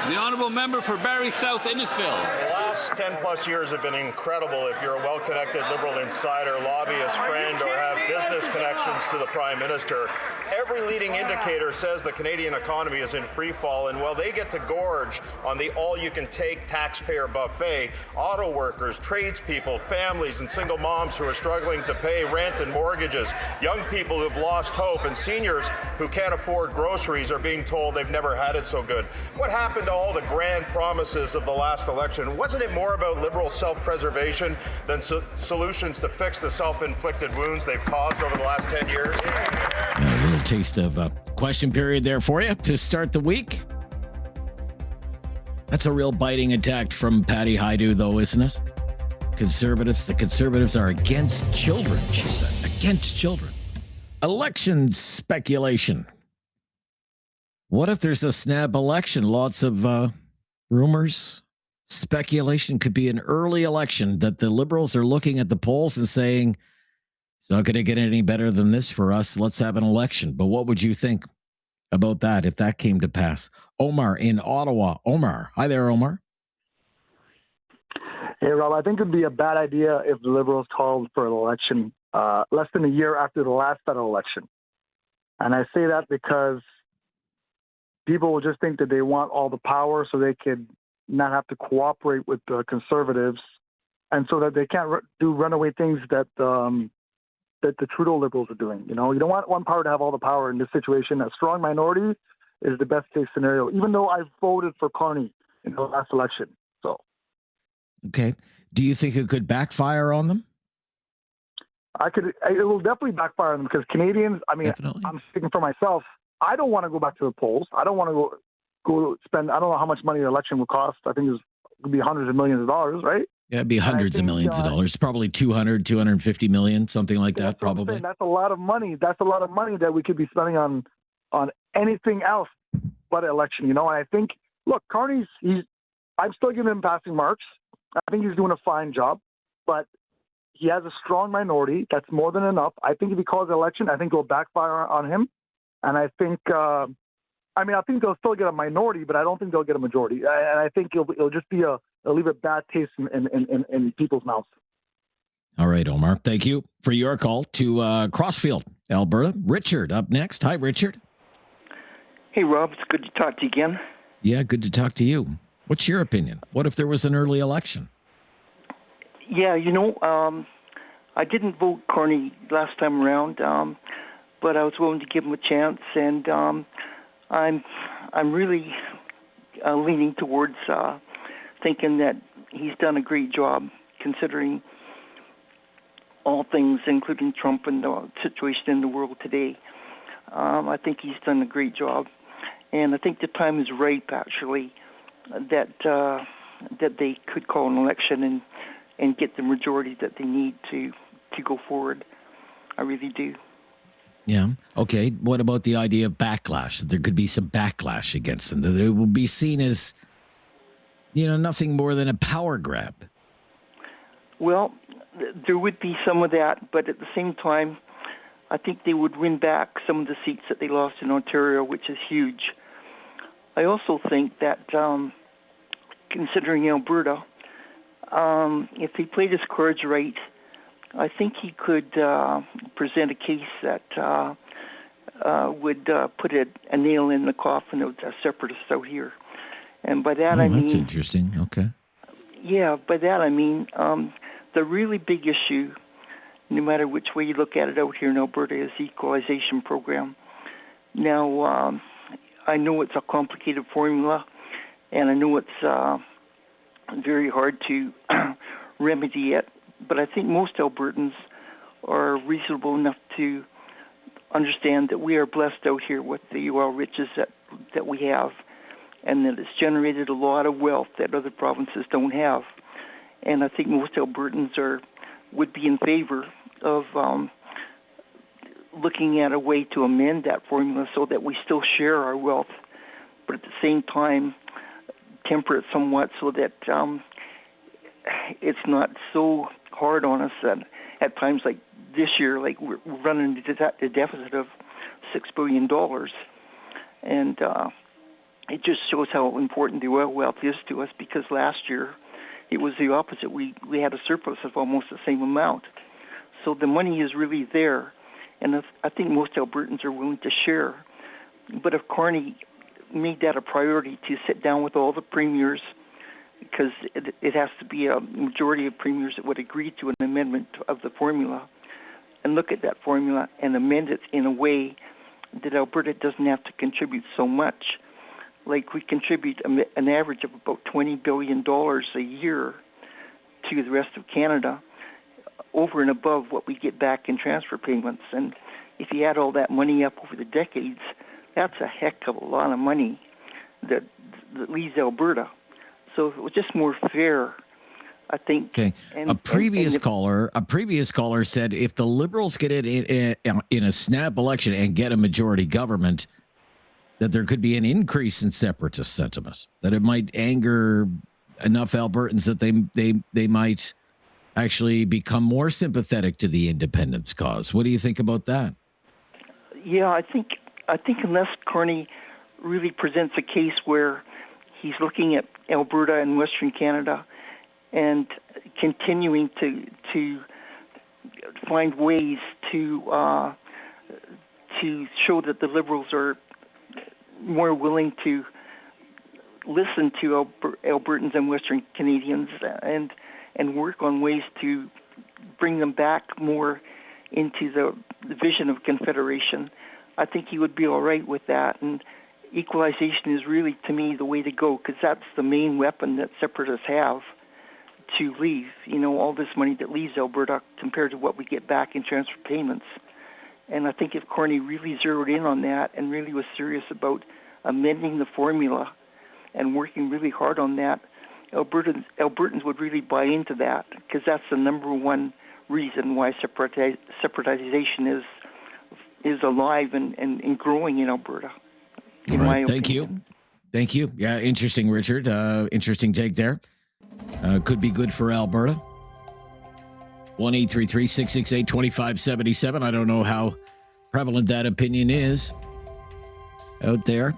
Speaker 5: The Honourable member for Barrie South Innisfil.
Speaker 23: The last 10 plus years have been incredible if you're a well-connected Liberal insider, lobbyist, friend, or have business connections to the Prime Minister. Every leading indicator says the Canadian economy is in free fall, and while they get to gorge on the all-you-can-take taxpayer buffet, auto workers, tradespeople, families, and single moms who are struggling to pay rent and mortgages, young people who've lost hope, and seniors who can't afford groceries are being told they've never had it so good. What happened to all the grand promises of the last election? Wasn't it more about Liberal self-preservation than solutions to fix the self-inflicted wounds they've caused over the last 10 years?
Speaker 1: A little taste of a question period there for you to start the week. That's a real biting attack from Patty Haidu, though, isn't it? The conservatives are against children, she said. Against children. Election speculation. What if there's a snap election? Lots of rumors, speculation. Could be an early election that the Liberals are looking at the polls and saying, it's not going to get any better than this for us. Let's have an election. But what would you think about that if that came to pass? Omar in Ottawa. Omar. Hi there, Omar.
Speaker 24: Hey, Rob, I think it would be a bad idea if the Liberals called for an election less than a year after the last federal election. And I say that because people will just think that they want all the power so they could not have to cooperate with the Conservatives, and so that they can't do runaway things that that the Trudeau Liberals are doing. You know, you don't want one power to have all the power in this situation. A strong minority is the best case scenario, even though I voted for Carney in the last election. So,
Speaker 1: okay. Do you think it could backfire on them?
Speaker 24: It will definitely backfire on them because Canadians, I mean, definitely. I'm speaking for myself. I don't want to go back to the polls. I don't want to go spend, I don't know how much money the election will cost. I think it would be hundreds of millions of dollars, right?
Speaker 1: Yeah, it'd be hundreds of millions of dollars, probably 250 million, something like that, probably.
Speaker 24: That's a lot of money. That's a lot of money that we could be spending on anything else but election, you know. And I think, look, Carney's, I'm still giving him passing marks. I think he's doing a fine job, but he has a strong minority. That's more than enough. I think if he calls the election, I think it'll backfire on him. And I think, I think they'll still get a minority, but I don't think they'll get a majority. And I think it'll just be it'll leave a bad taste in people's mouths.
Speaker 1: All right, Omar. Thank you for your call to Crossfield, Alberta. Richard up next. Hi, Richard.
Speaker 25: Hey, Rob. It's good to talk to you again.
Speaker 1: Yeah, good to talk to you. What's your opinion? What if there was an early election?
Speaker 25: Yeah, you know, I didn't vote Carney last time around, but I was willing to give him a chance, and I'm really leaning towards thinking that he's done a great job considering all things, including Trump and the situation in the world today. I think he's done a great job, and I think the time is ripe, actually, that they could call an election and get the majority that they need to go forward. I really do.
Speaker 1: Yeah. Okay. What about the idea of backlash? That there could be some backlash against them. That it will be seen as, nothing more than a power grab.
Speaker 25: Well, there would be some of that, but at the same time, I think they would win back some of the seats that they lost in Ontario, which is huge. I also think that, considering Alberta, if he played his cards right, I think he could present a case that would put a nail in the coffin of the separatists out here. And by that I mean...
Speaker 1: That's interesting. Okay.
Speaker 25: Yeah, by that I mean the really big issue, no matter which way you look at it out here in Alberta, is the equalization program. Now, I know it's a complicated formula, and I know it's very hard to remedy it, but I think most Albertans are reasonable enough to understand that we are blessed out here with the oil riches that we have, and that it's generated a lot of wealth that other provinces don't have. And I think most Albertans would be in favor of looking at a way to amend that formula so that we still share our wealth, but at the same time temper it somewhat so that it's not so hard on us that at times like this year, like we're running a deficit of $6 billion. And it just shows how important the oil wealth is to us, because last year it was the opposite. We had a surplus of almost the same amount. So the money is really there, and I think most Albertans are willing to share. But if Carney made that a priority to sit down with all the premiers, because it has to be a majority of premiers that would agree to an amendment of the formula, and look at that formula and amend it in a way that Alberta doesn't have to contribute so much. Like we contribute an average of about $20 billion a year to the rest of Canada, over and above what we get back in transfer payments. And if you add all that money up over the decades, that's a heck of a lot of money that leaves Alberta. So if it was just more fair, I think.
Speaker 1: Okay. A previous caller said if the Liberals get it in a snap election and get a majority government, that there could be an increase in separatist sentiment, that it might anger enough Albertans that they might actually become more sympathetic to the independence cause. What do you think about that?
Speaker 25: Yeah, I think unless Carney really presents a case where he's looking at Alberta and Western Canada and continuing to find ways to show that the Liberals are more willing to listen to Albertans and Western Canadians and work on ways to bring them back more into the vision of Confederation, I think he would be all right with that. And equalization is really, to me, the way to go, because that's the main weapon that separatists have to leave, all this money that leaves Alberta compared to what we get back in transfer payments. And I think if Carney really zeroed in on that and really was serious about amending the formula and working really hard on that, Albertans would really buy into that, because that's the number one reason why separatization is alive and growing in Alberta.
Speaker 1: All right. Thank you. Yeah, interesting, Richard. Interesting take there. Could be good for Alberta. 1-833-668-2577. I don't know how prevalent that opinion is out there.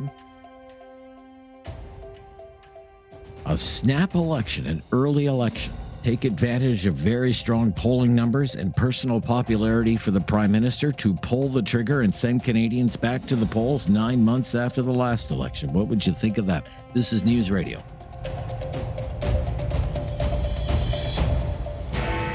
Speaker 1: A snap election, an early election. Take advantage of very strong polling numbers and personal popularity for the Prime Minister to pull the trigger and send Canadians back to the polls 9 months after the last election. What would you think of that? This is News Radio.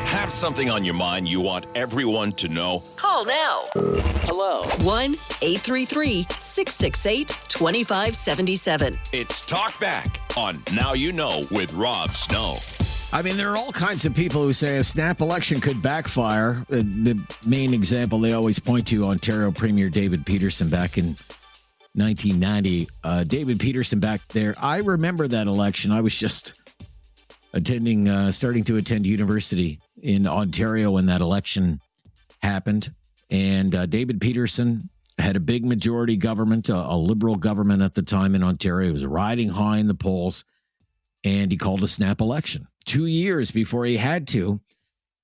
Speaker 2: Have something on your mind you want everyone to know?
Speaker 9: Call now.
Speaker 2: Hello.
Speaker 9: 1-833-668-2577.
Speaker 2: It's Talkback on Now You Know with Rob Snow.
Speaker 1: I mean, there are all kinds of people who say a snap election could backfire. The main example they always point to, Ontario Premier David Peterson back in 1990. David Peterson back there, I remember that election. I was just starting to attend university in Ontario when that election happened. And David Peterson had a big majority government, a liberal government at the time in Ontario. He was riding high in the polls, and he called a snap election 2 years before he had to,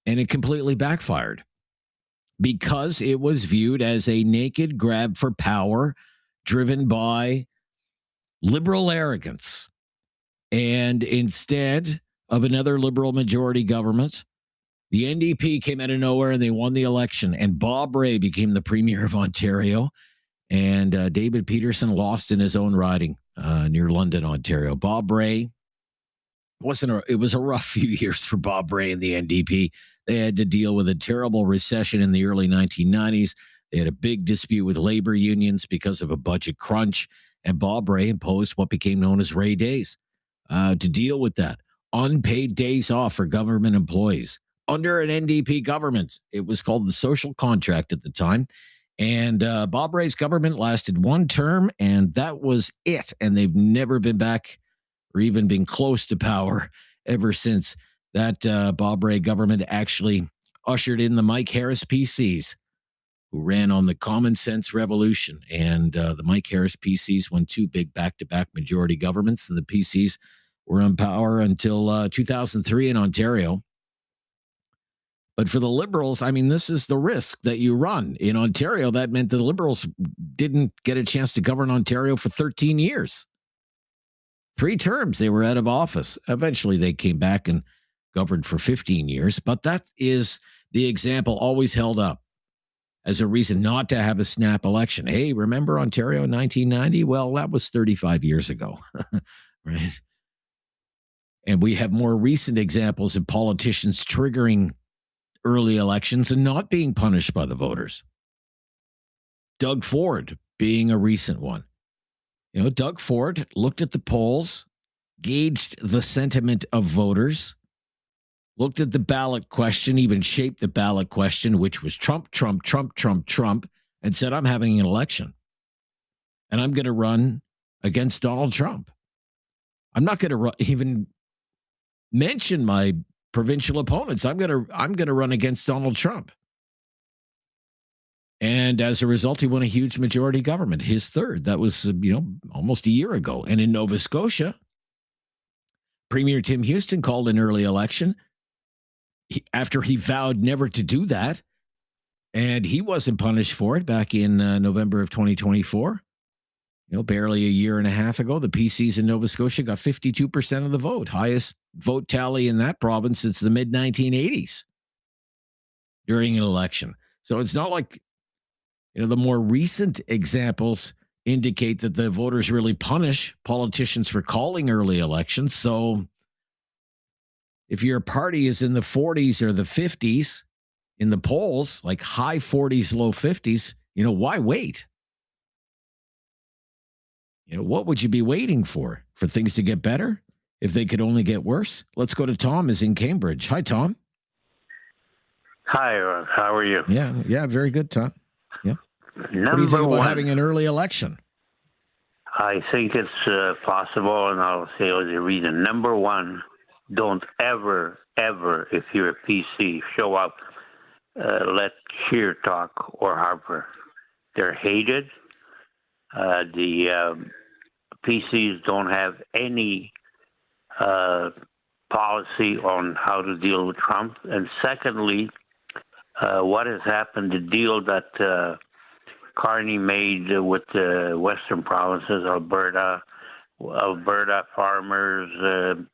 Speaker 1: and it completely backfired because it was viewed as a naked grab for power driven by liberal arrogance. And instead of another liberal majority government, the NDP came out of nowhere and they won the election, and Bob Rae became the Premier of Ontario, and David Peterson lost in his own riding near London, Ontario. Bob Rae, it was a rough few years for Bob Rae and the NDP. They had to deal with a terrible recession in the early 1990s. They had a big dispute with labor unions because of a budget crunch, and Bob Rae imposed what became known as Rae Days to deal with that. Unpaid days off for government employees under an NDP government. It was called the social contract at the time. And Bob Rae's government lasted one term, and that was it. And they've never been back or even been close to power ever since. That Bob Rae government actually ushered in the Mike Harris PCs, who ran on the common sense revolution. And the Mike Harris PCs won two big back-to-back majority governments, and the PCs were in power until 2003 in Ontario. But for the Liberals, I mean, this is the risk that you run. In Ontario, that meant the Liberals didn't get a chance to govern Ontario for 13 years. 3 terms they were out of office. Eventually, they came back and governed for 15 years. But that is the example always held up as a reason not to have a snap election. Hey, remember Ontario in 1990? Well, that was 35 years ago, right? And we have more recent examples of politicians triggering early elections and not being punished by the voters. Doug Ford being a recent one. You know, Doug Ford looked at the polls, gauged the sentiment of voters, looked at the ballot question, even shaped the ballot question, which was Trump, Trump, Trump, Trump, Trump, and said, I'm having an election. And I'm going to run against Donald Trump. I'm not going to even mention my provincial opponents. I'm going to run against Donald Trump. And as a result, he won a huge majority government, his third. That was, almost a year ago. And in Nova Scotia, Premier Tim Houston called an early election after he vowed never to do that. And he wasn't punished for it back in November of 2024. Barely a year and a half ago, the PCs in Nova Scotia got 52% of the vote. Highest vote tally in that province since the mid-1980s during an election. So it's not like, the more recent examples indicate that the voters really punish politicians for calling early elections. So if your party is in the 40s or the 50s in the polls, like high 40s, low 50s, why wait? What would you be waiting for? For things to get better? If they could only get worse? Let's go to Tom, is in Cambridge. Hi, Tom.
Speaker 10: Hi, Rob. How are you?
Speaker 1: Yeah, very good, Tom. Yeah. What do you think about having an early election?
Speaker 10: I think it's possible, and I'll say the reason. Number one, don't ever, if you're a PC, show up, let Scheer talk or Harper. They're hated. The PCs don't have any policy on how to deal with Trump. And secondly, what has happened, the deal that Carney made with the western provinces, Alberta farmers,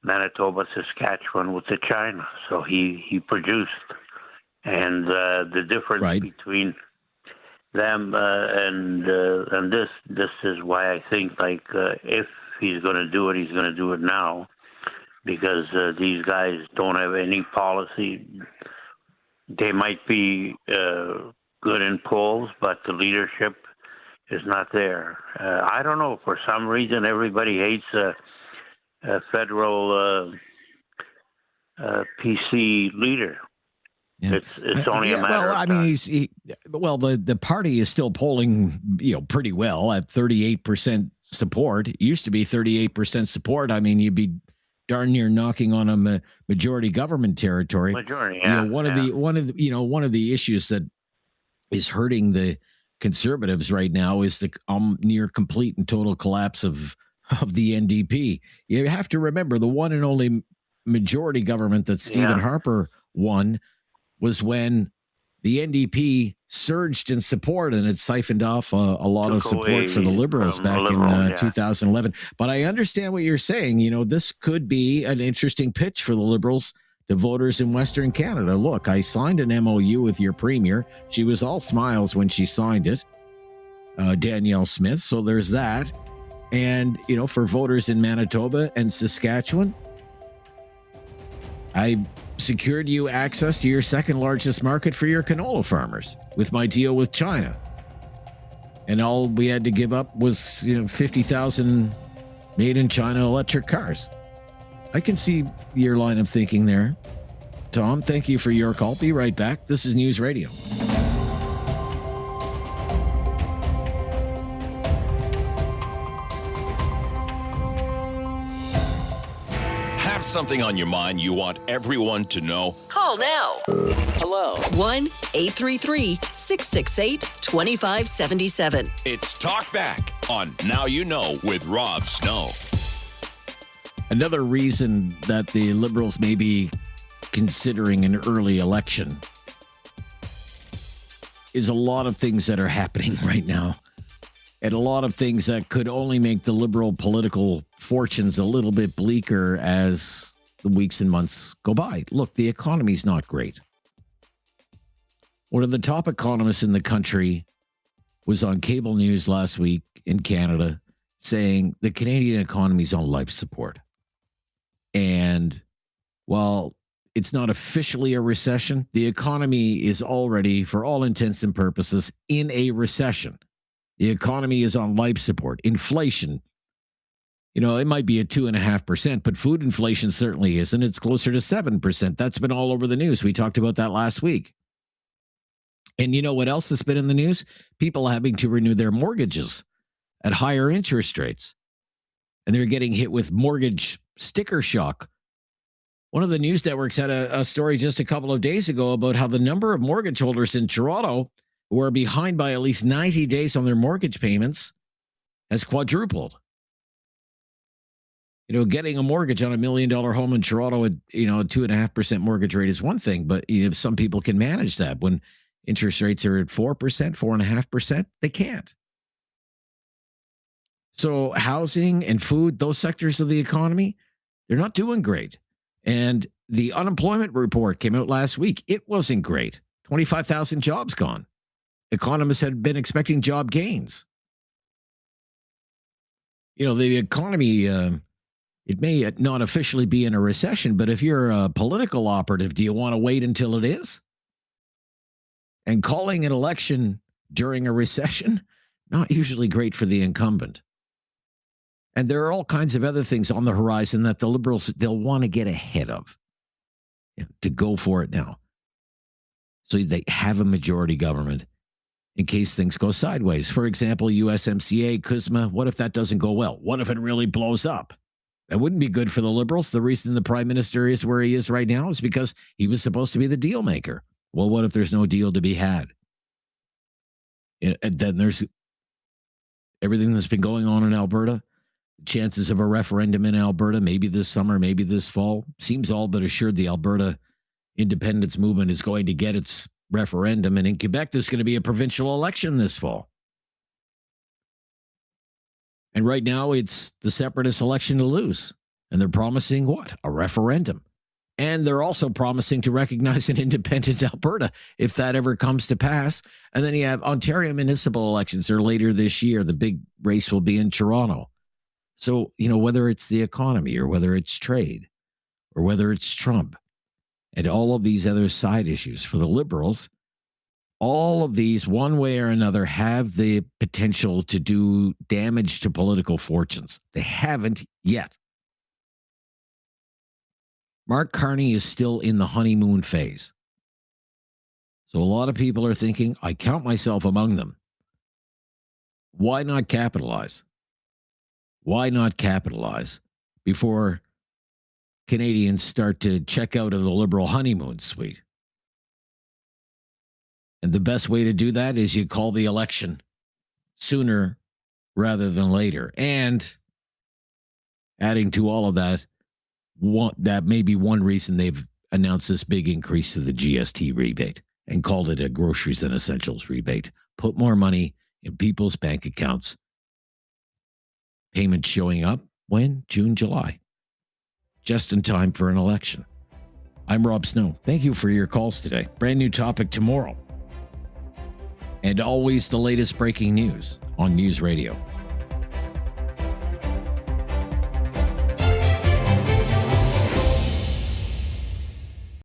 Speaker 10: Manitoba, Saskatchewan, with the China. So he produced. And the difference between them and this is why I think if he's going to do it, he's going to do it now, because these guys don't have any policy. They might be good in polls, but the leadership is not there. I don't know, for some reason everybody hates federal PC leader.
Speaker 1: Yeah.
Speaker 10: It's only a matter of time.
Speaker 1: The party is still polling, pretty well at 38% support. It used to be 38% support. I mean, you'd be darn near knocking on a majority government territory.
Speaker 10: Majority, yeah.
Speaker 1: One of the issues that is hurting the Conservatives right now is the near complete and total collapse of the NDP. You have to remember the one and only majority government that Stephen Harper won was when the NDP surged in support and it siphoned off a lot of support for the Liberals back in 2011. But I understand what you're saying. This could be an interesting pitch for the Liberals to voters in Western Canada. Look, I signed an MOU with your premier. She was all smiles when she signed it, Danielle Smith. So there's that. And, for voters in Manitoba and Saskatchewan, I secured you access to your second largest market for your canola farmers with my deal with China. And all we had to give up was, 50,000 made in China electric cars. I can see your line of thinking there. Tom, thank you for your call. Be right back. This is News Radio.
Speaker 2: Something on your mind you want everyone to know?
Speaker 9: Call now.
Speaker 2: Hello.
Speaker 9: 1-833-668-2577.
Speaker 2: It's Talkback on Now You Know with Rob Snow.
Speaker 1: Another reason that the Liberals may be considering an early election is a lot of things that are happening right now. And a lot of things that could only make the Liberal political fortunes a little bit bleaker as the weeks and months go by. Look, the economy's not great. One of the top economists in the country was on cable news last week in Canada saying the Canadian economy's on life support. And while it's not officially a recession, the economy is already, for all intents and purposes, in a recession. The economy is on life support. Inflation, it might be at 2.5%, but food inflation certainly isn't. It's closer to 7%. That's been all over the news. We talked about that last week. And you know what else has been in the news? People having to renew their mortgages at higher interest rates. And they're getting hit with mortgage sticker shock. One of the news networks had a story just a couple of days ago about how the number of mortgage holders in Toronto who are behind by at least 90 days on their mortgage payments has quadrupled. Getting a mortgage on $1 million home in Toronto at, a 2.5% mortgage rate is one thing, but some people can manage that. When interest rates are at 4%, 4.5%, they can't. So housing and food, those sectors of the economy, they're not doing great. And the unemployment report came out last week. It wasn't great. 25,000 jobs gone. Economists had been expecting job gains. The economy, it may not officially be in a recession, but if you're a political operative, do you want to wait until it is? And calling an election during a recession, not usually great for the incumbent. And there are all kinds of other things on the horizon that the Liberals, they'll want to get ahead of, to go for it now. So they have a majority government in case things go sideways. For example, USMCA, CUSMA, what if that doesn't go well? What if it really blows up? That wouldn't be good for the Liberals. The reason the prime minister is where he is right now is because he was supposed to be the deal maker. Well, what if there's no deal to be had? And then there's everything that's been going on in Alberta. Chances of a referendum in Alberta, maybe this summer, maybe this fall. Seems all but assured the Alberta independence movement is going to get its referendum. And in Quebec, there's going to be a provincial election this fall. And right now, it's the separatist election to lose. And they're promising what? A referendum. And they're also promising to recognize an independent Alberta if that ever comes to pass. And then you have Ontario municipal elections are later this year. The big race will be in Toronto. So, whether it's the economy or whether it's trade or whether it's Trump and all of these other side issues for the Liberals, all of these, one way or another, have the potential to do damage to political fortunes. They haven't yet. Mark Carney is still in the honeymoon phase. So a lot of people are thinking, I count myself among them. Why not capitalize? Why not capitalize before Canadians start to check out of the Liberal honeymoon suite? And the best way to do that is you call the election sooner rather than later. And adding to all of that, that may be one reason they've announced this big increase to the GST rebate and called it a groceries and essentials rebate. Put more money in people's bank accounts. Payments showing up when? June, July. Just in time for an election. I'm Rob Snow. Thank you for your calls today. Brand new topic tomorrow. And always the latest breaking news on News Radio.